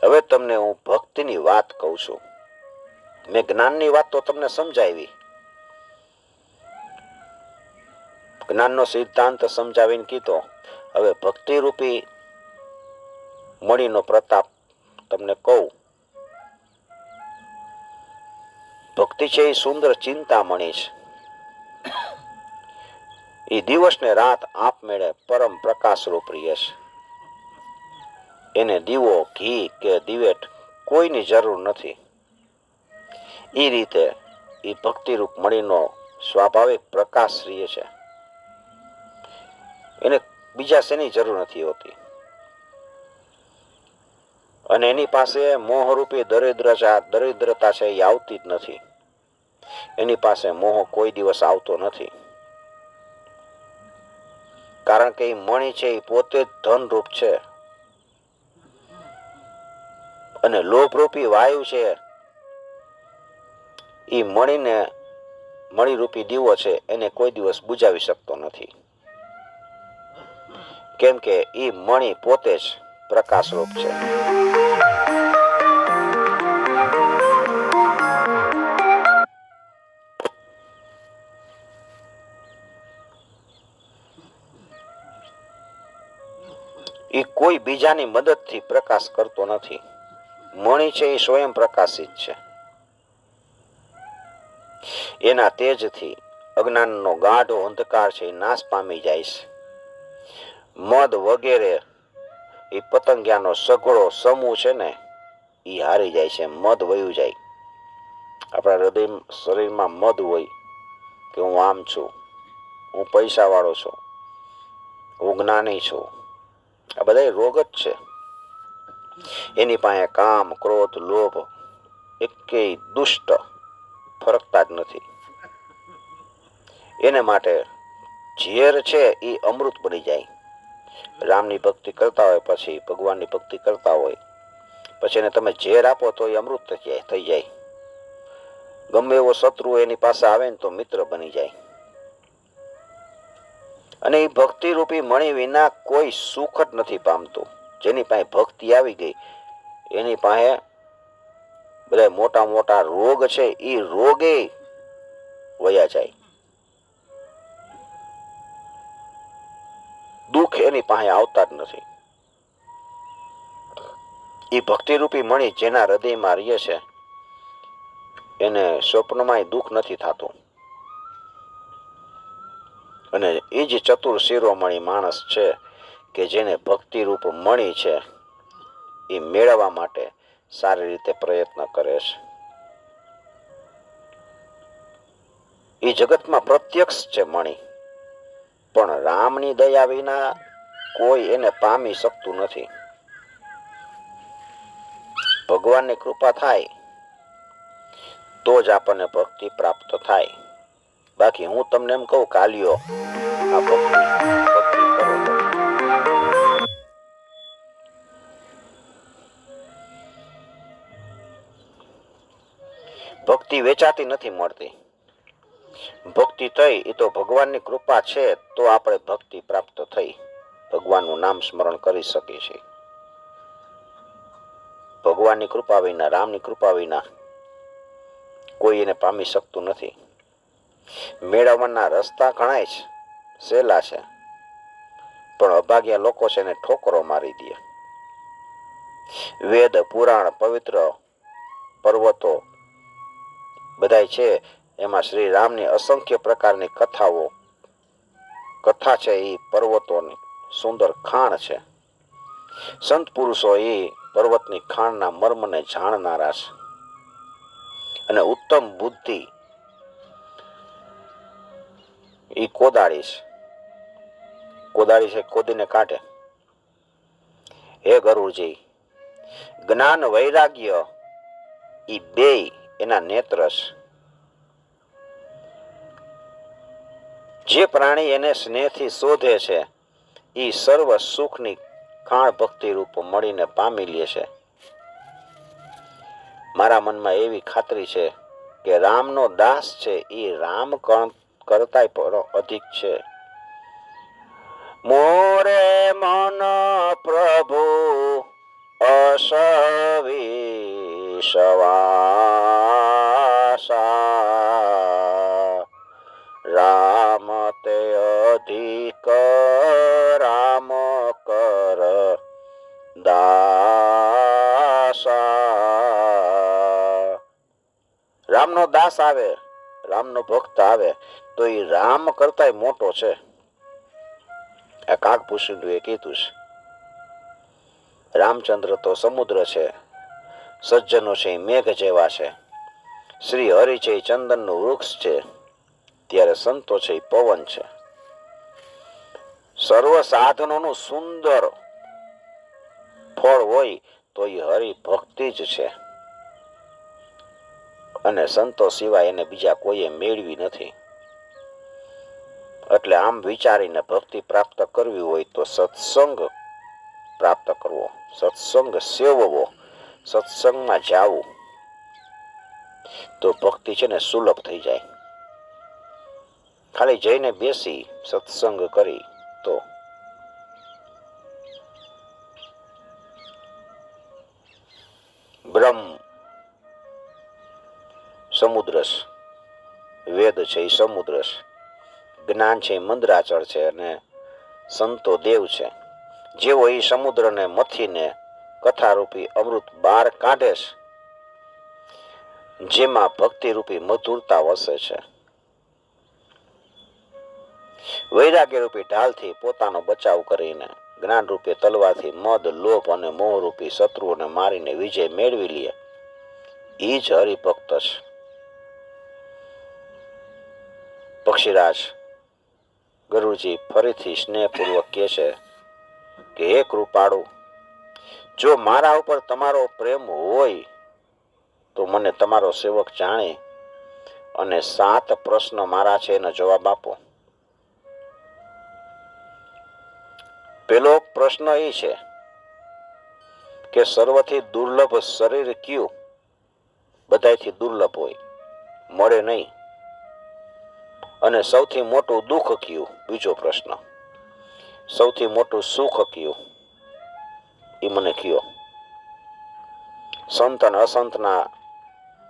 હવે તમને હું ભક્તિની વાત કહું છું. મેં જ્ઞાનની વાત તો તમને સમજાવી, જ્ઞાનનો સિદ્ધાંત સમજાવીને કીધો. હવે ભક્તિ રૂપી મણીનો પ્રતાપ તમને કહું. ભક્તિ છે એ સુંદર ચિંતામણી છે. એ દિવસ ને રાત આપમેળે પરમ પ્રકાશ રૂપ રહે છે. એને દીવો, ઘી કે દિવેટ કોઈની જરૂર નથી. એ રીતે એ ભક્તિ રૂપ મણીનો સ્વાભાવિક પ્રકાશ રહે છે. એને બીજા શેની જરૂર નથી હોતી. અને એની પાસે મોહરૂપી દરિદ્રતા છે એ આવતી જ નથી. એની પાસે મોહ કોઈ દિવસ આવતો નથી. કારણ કે એ મણી છે એ પોતે જ ધનરૂપ છે અને લોભરૂપી વાયુ છે એ મણીરૂપી દીવો છે એને કોઈ દિવસ બુજાવી શકતો નથી. કેમ કે એ મણી પોતે જ પ્રકાશરૂપ છે. એ કોઈ બીજાની મદદથી પ્રકાશ કરતો નથી. મણી છે એ સ્વયં પ્રકાશિત છે. એના તેજથી અજ્ઞાનનો ગાઢો અંધકાર છે એ નાશ પામી જાય છે. મદ વગેરે એ પતંગિયાનો સઘળો સમૂહ છે ને એ હારી જાય છે. મદ વયું જાય. આપણા હૃદય શરીરમાં મદ હોય કે હું આમ છું, હું પૈસા વાળો છું, હું જ્ઞાની છું, આ બધા રોગ જ છે. એની પાસે કામ, ક્રોધ, લોભ એકેય દુષ્ટ ફરકતા જ નથી. એને માટે ઝેર છે એ અમૃત બની જાય. રામની ભક્તિ કરતા હોય, પછી ભગવાનની ભક્તિ કરતા હોય, પછી એને તમે ઝેર આપો તો એ અમૃત થઈ જાય. ગમે એવો શત્રુ એની પાસે આવે ને તો મિત્ર બની જાય. અને એ ભક્તિ રૂપી મણી વિના કોઈ સુખ જ નથી પામતું. જેની પાસે ભક્તિ આવી ગઈ એની પાસે બધા મોટા મોટા રોગ છે એ રોગે વયા જાય. દુઃખ એની પાસે આવતા જ નથી. એ ભક્તિરૂપી મણી જેના હૃદયમાં રહે છે એને સ્વપ્નમાંય દુઃખ નથી થતું. અને એ જ ચતુર શિરોમણી માણસ છે કે જેને ભક્તિરૂપ મણી છે એ મેળવવા માટે સારી રીતે પ્રયત્ન કરે છે. એ જગતમાં પ્રત્યક્ષ છે મણી, પણ રામની દયા વિના કોઈ એને પામી શકતું નથી. ભગવાનની કૃપા થાય તો જ આપણને ભક્તિ પ્રાપ્ત થાય. બાકી હું તમને એમ કહું કાલ્યો આ ભક્તિ કરો. ભક્તિ વેચાતી નથી મળતી. ભક્તિ થઈ એ તો ભગવાનની કૃપા છે તો આપણે ભક્તિ પ્રાપ્ત થઈ ભગવાનનું નામ સ્મરણ કરી શકીએ છીએ. ભગવાનની કૃપા વિના, રામની કૃપા વિના કોઈ એને પામી શકતું નથી. મેળવવાના રસ્તા ઘણા છે, સહેલા છે, પણ અભાગ્યા લોકો છે એને ઠોકરો મારી દે. વેદ, પુરાણ, પવિત્ર પર્વતો બધાય છે એમાં શ્રી રામની અસંખ્ય પ્રકારની કથા છે એ પર્વતોની સુંદર ખાણ છે. સંત પુરુષો એ પર્વતની ખાણના મર્મને જાણનારા છે. અને ઉત્તમ બુદ્ધિ એ કોદાળી છે ખોદીને કાઢે. હે ગરુડજી, જ્ઞાન વૈરાગ્ય એ બેય એના નેત્ર છે. જે પ્રાણી એને સ્નેહથી શોધે છે એ સર્વ સુખની ખાણ ભક્તિ રૂપ મળીને પામી લે છે. મારા મનમાં એવી ખાતરી છે કે રામનો દાસ છે એ રામ કરતા પણ અધિક છે. મોરે મન પ્રભુ અસવિશ્વાસા, રામ તે અધિક રામ કર દાસા. રામનો દાસ આવે, રામનો ભક્ત આવે તો એ રામ કરતા મોટો છે. આ કાગભૂષણુએ કીધું છે. રામચંદ્ર તો સમુદ્ર છે, સજ્જનો છે મેઘ જેવા છે, શ્રી હરિ છે ચંદનનું વૃક્ષ છે, ત્યારે સંતો છે પવન છે. સર્વ સાધનોનું સુંદર ફળ હોય તો એ હરિ ભક્તિ જ છે. અને સંતો સિવાય એને બીજા કોઈએ મેળવી નથી. એટલે આમ વિચારીને ભક્તિ પ્રાપ્ત કરવી હોય તો સત્સંગ પ્રાપ્ત કરવો, સત્સંગ સેવવો, સત્સંગમાં જાવું તો ભક્તિ છે ને સુલભ થઈ જાય. ખાલી જઈને બેસી સત્સંગ કરી તો બ્રહ્મ સમુદ્રસ, વેદ છે એ સમુદ્રસ, જ્ઞાન છે એ મંદરાચળ છે અને સંતો દેવ છે. જેવો એ સમુદ્રને મથીને કથારૂપી અમૃત બહાર કાઢે છે, જેમાં ભક્તિરૂપી મધુરતા વસે છે. વૈરાગ્ય રૂપી ઢાલથી પોતાનો બચાવ કરીને જ્ઞાન રૂપી તલવારથી મદ, લોભ અને મોહ રૂપી શત્રુઓને મારીને વિજય મેળવી લે, એ જ હરિભક્ત છે. પક્ષીરાજ ગરુડજી ફરીથી સ્નેહપૂર્વક કહે છે કે હે કૃપાળુ, જો મારા ઉપર તમારો પ્રેમ હોય તો મને તમારો સેવક જાણે અને 7 પ્રશ્ન મારા છે એનો જવાબ આપો. પેલો પ્રશ્ન એ છે કે સર્વથી દુર્લભ શરીર કયું? બધાથી દુર્લભ હોય, મળે નહીં. અને સૌથી મોટું દુઃખ કયું? બીજો પ્રશ્ન. સૌથી મોટું સુખ કયું? એ મને કયો. સંત અને અસંતના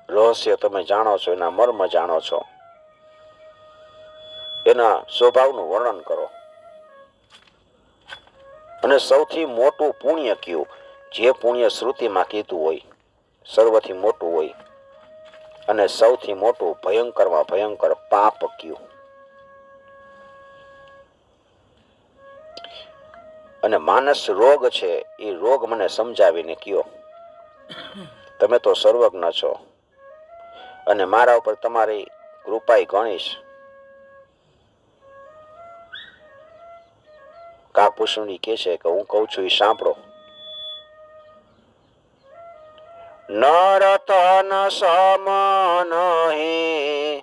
રહસ્ય તમે જાણો છો, એના મર્મ જાણો છો, એના સ્વભાવનું વર્ણન કરો. અને સૌથી મોટું પુણ્ય કયું? જે પુણ્ય શ્રુતિમાં કીધું હોય, સર્વથી મોટું હોય. અને સૌથી મોટું ભયંકરમાં ભયંકર પાપ કયું? અને માનસ રોગ છે એ રોગ મને સમજાવીને કયો. તમે તો સર્વજ્ઞ છો અને મારા ઉપર તમારી કૃપાઈ ગણીશ. કાકભૂષણી કહે છે કે હું કહું છું એ સાંભળો. નરતન સમ નહીં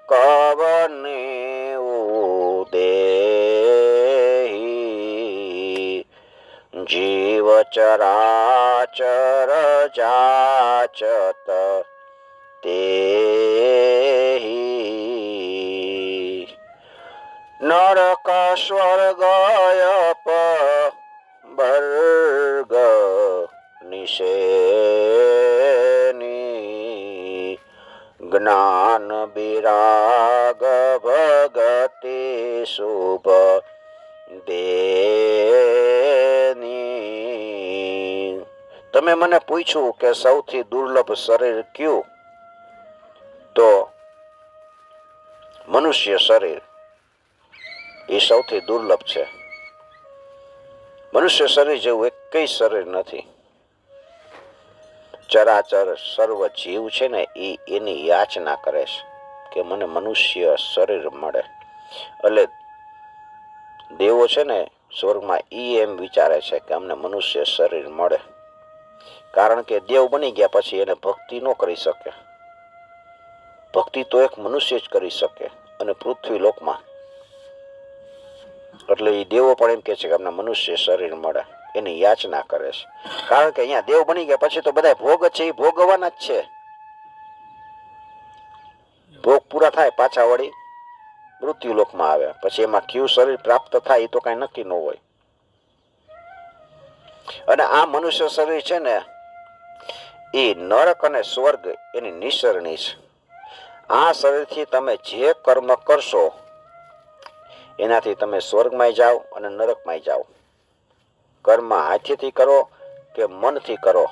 કવને ઉદેહી, જીવ ચરાચર જાચત તેહી, નરક સ્વર્ગ વર્ગ નિશેની, જ્ઞાન વિરાગ ભગતિ શુભ દેની. તમે મને પૂછ્યું કે સૌથી દુર્લભ શરીર કયું? તો મનુષ્ય શરીર એ સૌથી દુર્લભ છે. મનુષ્ય શરીર જેવું એકેય શરીર નથી. ચરાચર સર્વ જીવ છે ને એની યાચના કરે છે કે મને મનુષ્ય શરીર મળે. એટલે દેવો છે ને સ્વર્ગમાં એમ વિચારે છે કે અમને મનુષ્ય શરીર મળે. કારણ કે દેવ બની ગયા પછી એને ભક્તિ ન કરી શકે. ભક્તિ તો એક મનુષ્ય જ કરી શકે અને પૃથ્વી લોકમાં. એટલે એ દેવો પણ એમ કે છે કે અમને મનુષ્ય શરીર મળે, એની યાચના કરે છે. કારણ કે અહીંયા દેવ બની ગયા પછી તો બધા ભોગ છે એ ભોગવવાના જ છે. ભોગ પૂરા થાય પાછા વળી મૃત્યુ લોકમાં આવે. પછી એમાં કયું શરીર પ્રાપ્ત થાય એ તો કઈ નક્કી ન હોય. અને આ મનુષ્ય શરીર છે ને એ નરક અને સ્વર્ગ એની નિસરણી છે. આ શરીરથી તમે જે કર્મ કરશો એનાથી તમે સ્વર્ગમાં જાઓ અને નરકમાં જાઓ. કર્મ હાથેથી કરો કે મનથી કરો.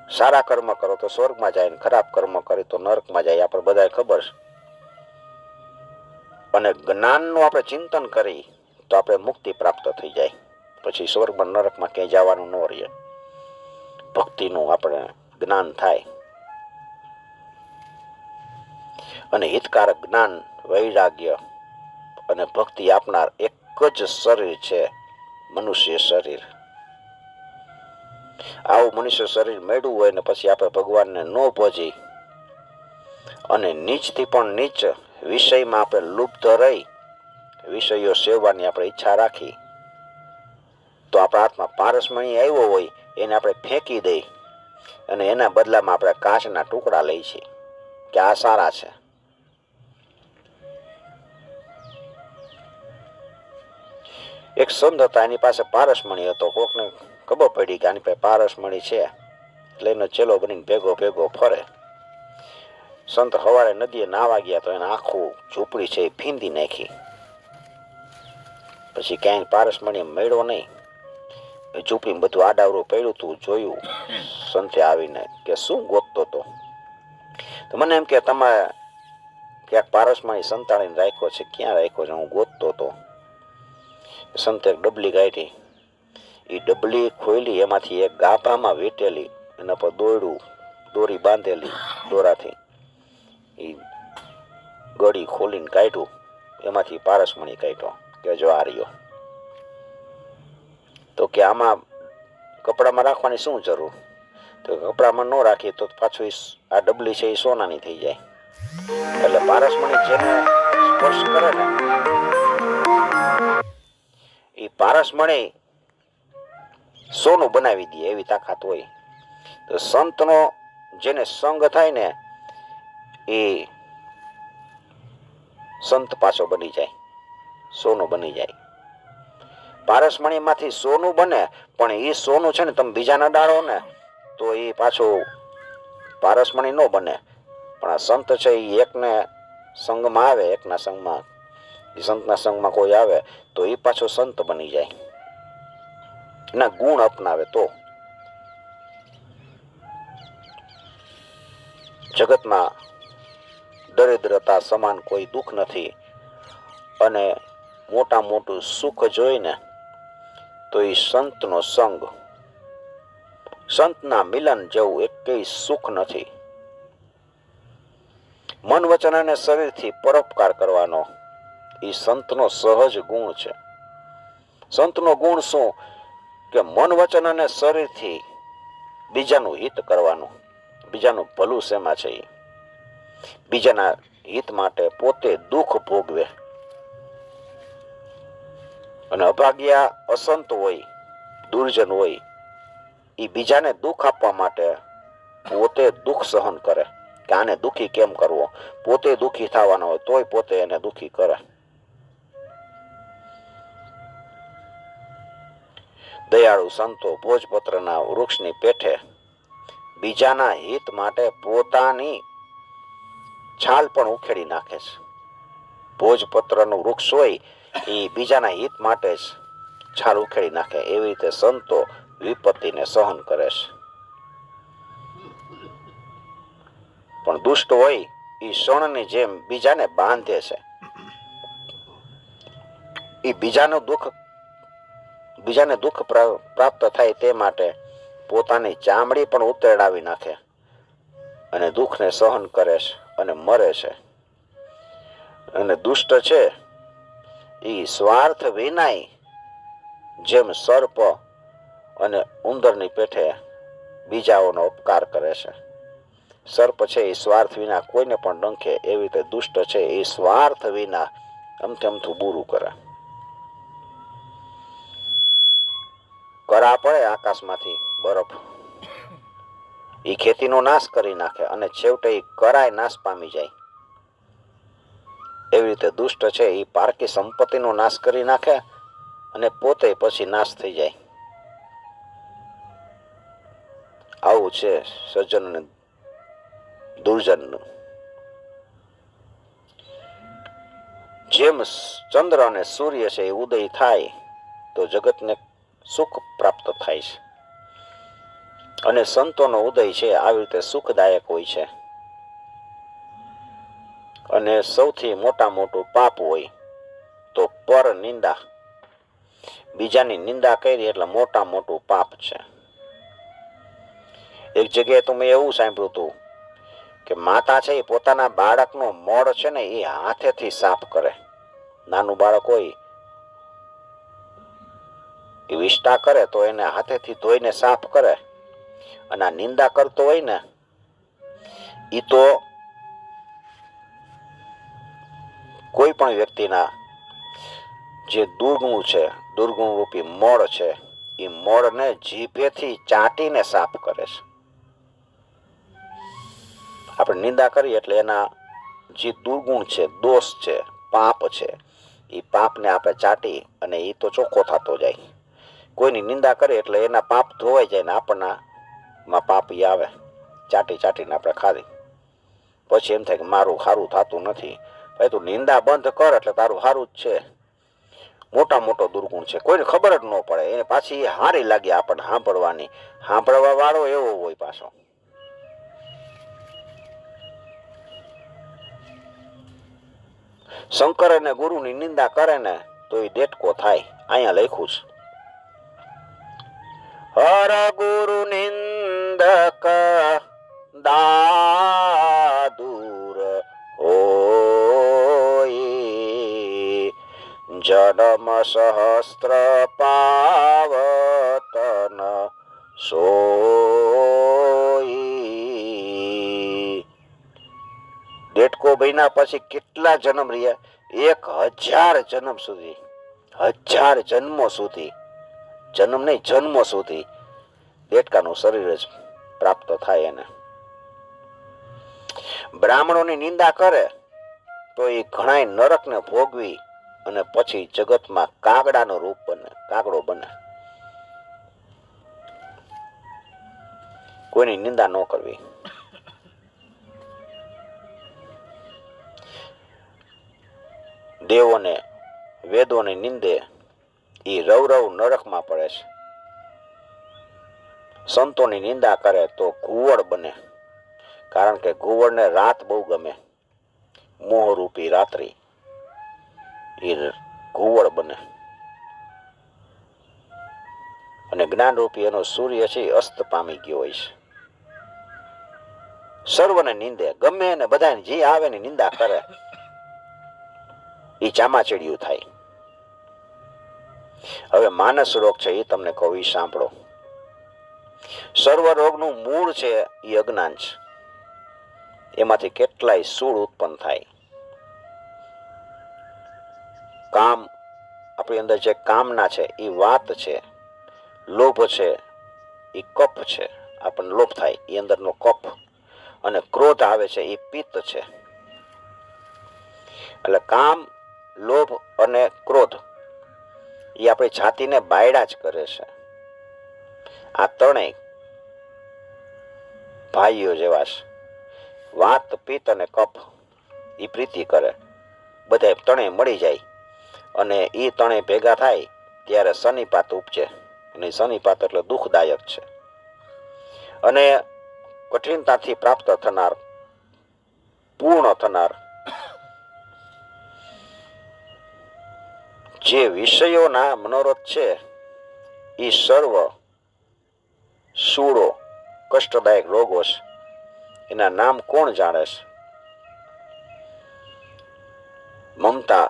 સારા કર્મ કરો તો સ્વર્ગમાં જાય ને ખરાબ કર્મ કરે તો નરકમાં જાય. આપણે બધાને ખબર છે. અને જ્ઞાનનું આપણે ચિંતન કરી તો આપણે મુક્તિ પ્રાપ્ત થઈ જાય. પછી સ્વર્ગમાં નરકમાં ક્યાંય જવાનું ન રહીએ. ભક્તિનું આપણે જ્ઞાન થાય અને હિતકારક જ્ઞાન, વૈરાગ્ય અને ભક્તિ આપનાર એક જ શરીર છે મનુષ્ય શરીર. આવું મનુષ્ય શરીર મેળવું હોય ને પછી આપણે ભગવાનને ન ભજી અને નીચથી પણ નીચ વિષયમાં આપણે લુપ્ત રહી વિષયો સેવવાની આપણે ઈચ્છા રાખી તો આપણા હાથમાં પારસમણી આવ્યો હોય એને આપણે ફેંકી દઈ અને એના બદલામાં આપણે કાચના ટુકડા લઈ છીએ કે આ સારા છે. એક સંત હતા, એની પાસે પારસમણી હતો. કોકને ખબર પડી કે આની પાસે પારસમણી છે એટલે એનો ચેલો બનીને ભેગો ભેગો ફરે. સંત સવારે નદીએ નાવા ગયા તો એને આખું ઝૂંપડી છે એ ફીંદી નાખી. પછી ક્યાંય પારસમણી મળ્યો નહીં. ઝૂંપડી બધું આડાવરું પડ્યું હતું. જોયું સંતે આવીને કે શું ગોતતો હતો? તો મને એમ કે તમે ક્યાંક પારસમણી સંતાડીને રાખ્યો છે. ક્યાં રાખ્યો છે? હું ગોતતો હતો. સંતે એક ડબલી કાઢી. એ ડબલી ખોલી, એમાંથી એક ગાભામાં વીટેલી, એના પર દોરી બાંધેલી દોરાથી એ ગળી ખોલીને કાઢ્યું. એમાંથી પારસમણી કાઢ્યો કે જો આ રહ્યો. તો કે આમાં કપડામાં રાખવાની શું જરૂર? તો કપડામાં ન રાખીએ તો પાછું આ ડબલી છે એ સોનાની થઈ જાય. એટલે પારસમણી જેને સ્પર્શ કરે ને એ પારસમણી સોનું બનાવી દે એવી તાકાત હોય. તો સંતનો જેને સંગ થાય ને એ સંત પાછો બની જાય, સોનું બની જાય. પારસમણીમાંથી સોનું બને, પણ એ સોનું છે ને તમે બીજાને ડાળો ને તો એ પાછું પારસમણી ન બને. પણ આ સંત છે એ એકને સંગમાં આવે, એકના સંગમાં, એ સંતના સંગમાં કોઈ આવે તો એ પાછો સંત બની જાય, એના ગુણ અપનાવે. તો જગતમાં દરિદ્રતા સમાન કોઈ દુઃખ નથી, અને મોટા મોટું સુખ જોઈને તો એ સંતનો સંગ, સંતના મિલન જેવું એકેય સુખ નથી. મન વચન અને શરીરથી પરોપકાર કરવાનો એ સંતનો સહજ ગુણ છે. સંતનો ગુણ શું? કે મન વચન અને શરીરથી બીજાનું હિત કરવાનું. બીજાનું ભલું શેમાં છે? બીજાના હિત માટે પોતે દુઃખ ભોગવે. અને અભાગ્યા અસંત હોય, દુર્જન હોય, એ બીજાને દુઃખ આપવા માટે પોતે દુઃખ સહન કરે કે આને દુઃખી કેમ કરવો. પોતે દુઃખી થવાનો હોય તોય પોતે એને દુઃખી કરે. દયાળુ સંતો ભોજપત્રના વૃક્ષની પેઠે બીજાના હિત માટે પોતાની છાલ પણ ઉખેડી નાખે છે. ભોજપત્રનું વૃક્ષ હોય એ બીજાના હિત માટે જ છાલ ઉખેડી નાખે. એવી રીતે સંતો વિપત્તિને સહન કરે છે. પણ દુષ્ટ હોય એ શણની જેમ બીજાને બાંધે છે. એ બીજાને દુઃખ પ્રાપ્ત થાય તે માટે પોતાની ચામડી પણ ઉતેડાવી નાખે અને દુઃખને સહન કરે છે અને મરે છે. અને દુષ્ટ છે એ સ્વાર્થ વિનાય જેમ સર્પ અને ઉંદરની પેઠે બીજાઓનો ઉપકાર કરે છે. સર્પ છે એ સ્વાર્થ વિના કોઈને પણ ડંખે, એવી રીતે દુષ્ટ છે એ સ્વાર્થ વિના અમથું બુરું કરે. કરા પડે આકાશમાંથી બરફ, એ ખેતીનો નાશ કરી નાખે અને છેવટે એ કરાય નાશ પામી જાય. એવી રીતે દુષ્ટ છે એ પારકી સંપત્તિનો નાશ કરી નાખે અને પોતે પછી નાશ થઈ જાય. આવું છે સજ્જન અને દુર્જનનું. જેમ ચંદ્ર અને સૂર્ય છે એ ઉદય થાય તો જગતને સુખ પ્રાપ્ત થાય છે, અને સંતોનો ઉદય છે આવી રીતે સુખદાયક હોય છે. અને સૌથી મોટું પાપ હોય તો પર નિંદા. બીજાની નિંદા કરી એટલે મોટું પાપ છે. એક જગ્યાએ તો મેં એવું સાંભળ્યું હતું કે માતા છે એ પોતાના બાળકનો મળ છે ને એ હાથેથી સાફ કરે. નાનું બાળક હોય એ વિષ્ટા કરે તો એને હાથેથી ધોઈને સાફ કરે, અને આ નિંદા કરતો હોય ને એ તો કોઈ પણ વ્યક્તિના જે દુર્ગુણ છે, દુર્ગુણ રૂપી મોળ છે, એ મોળને જીભેથી ચાટીને સાફ કરે છે. આપણે નિંદા કરીએ એટલે એના જે દુર્ગુણ છે, દોષ છે, પાપ છે, એ પાપને આપણે ચાટી અને એ તો ચોખ્ખો થતો જાય. કોઈની નિંદા કરીએ એટલે એના પાપ ધોવાઈ જાય ને આપણનામાં પાપ ઈ આવે, ચાટી ચાટીને આપણે ખાધી. પછી એમ થાય કે મારું સારું થતું નથી. ભાઈ તું નિંદા બંધ કર એટલે તારું સારું જ છે. મોટા મોટો દુર્ગુણ છે, કોઈને ખબર જ ન પડે, એને પાછી હારી લાગે આપણને સાંભળવાની. સાંભળવા વાળો એવો હોય પાછો. શંકર અને ગુરુની નિંદા કરે ને તો એ દેટકો થાય. અહીંયા લખ્યું છે, હર ગુરુ નિંદક દાદુર હોય, જન્મ સહસ્ત્ર પાવતન સોઈ. દેટકો બન્યા પછી કેટલા જન્મ રહ્યા? 1000 જન્મ સુધી, 1000 જન્મો સુધી, જન્મ નહીં જન્મો સુધી દેટકાનું શરીર જ પ્રાપ્ત થાય એને. બ્રાહ્મણોની નિંદા કરે તો એ ઘણાય નરકને ભોગવી અને પછી જગતમાં કાગડાનું રૂપ બને, કાગડો બને. કોઈની નિંદા ન કરવી. દેવોને વેદોને નિંદે એ રવ નરકમાં પડે છે. સંતોની નિંદા કરે તો ઘુવડ બને, કારણ કે ઘુવડને રાત બહુ ગમે, મોહરૂપી રાત્રિ, એ ઘુવડ બને. અને જ્ઞાનરૂપી એનો સૂર્ય છે એ અસ્ત પામી ગયો હોય છે. સર્વને નિંદે, ગમે એને બધાને જે આવે ને નિંદા કરે એ ચામાચીડિયું થાય. હવે માનસ રોગ છે એ તમને કહું, એ સાંભળો. સર્વ રોગનું મૂળ છે એ અજ્ઞાન છે. એમાંથી કેટલાય સૂળ ઉત્પન્ન થાય. કામ, આપણી અંદર જે કામના છે એ વાત છે, લોભ છે એ કફ છે, આપણને લોભ થાય એ અંદરનો કફ, અને ક્રોધ આવે છે એ પિત્ત છે. એટલે કામ, લોભ અને ક્રોધ એ આપણી છાતીને બાયડા જ કરે છે. આ ત્રણેય ભાઈઓ જેવા છે. વાત, પિત્ત અને કફ એ પ્રીતિ કરે, બધા ત્રણેય મળી જાય અને એ ત્રણેય ભેગા થાય ત્યારે શનિપાત ઉપજે. અને શનિપાત એટલે દુઃખદાયક છે. અને કઠિનતાથી પ્રાપ્ત થનાર, પૂર્ણ થનાર જે વિષયોના મનોરથ છે એ સર્વ સૂળો કષ્ટદાયક રોગો છે. એના નામ કોણ જાણે છે? મમતા,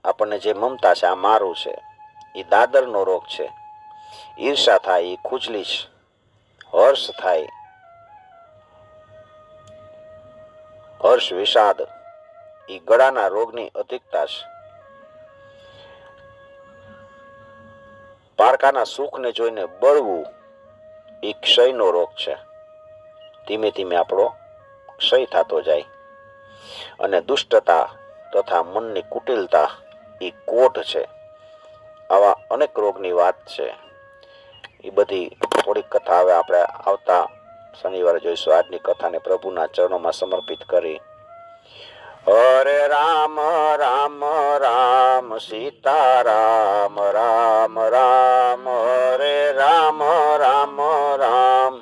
આપણને જે મમતા છે આ મારું છે, એ દાદરનો રોગ છે. ઈર્ષા થાય એ ખુજલી છે. હર્ષ થાય, હર્ષ વિષાદ એ ગળાના રોગની અધિકતા છે. પારકાના સુખને જોઈને બળવું એ ક્ષયનો રોગ છે. ધીમે ધીમે આપણો ક્ષય થતો જાય. અને દુષ્ટતા તથા મનની કુટિલતા એ કોઢ છે. આવા અનેક રોગની વાત છે. એ બધી થોડીક કથા હવે આપણે આવતા શનિવારે જોઈશું. આજની કથાને પ્રભુના ચરણોમાં સમર્પિત કરી. હરે રામ રામ રામ સીતારામ રામ રામ, હરે રામ રામ રામ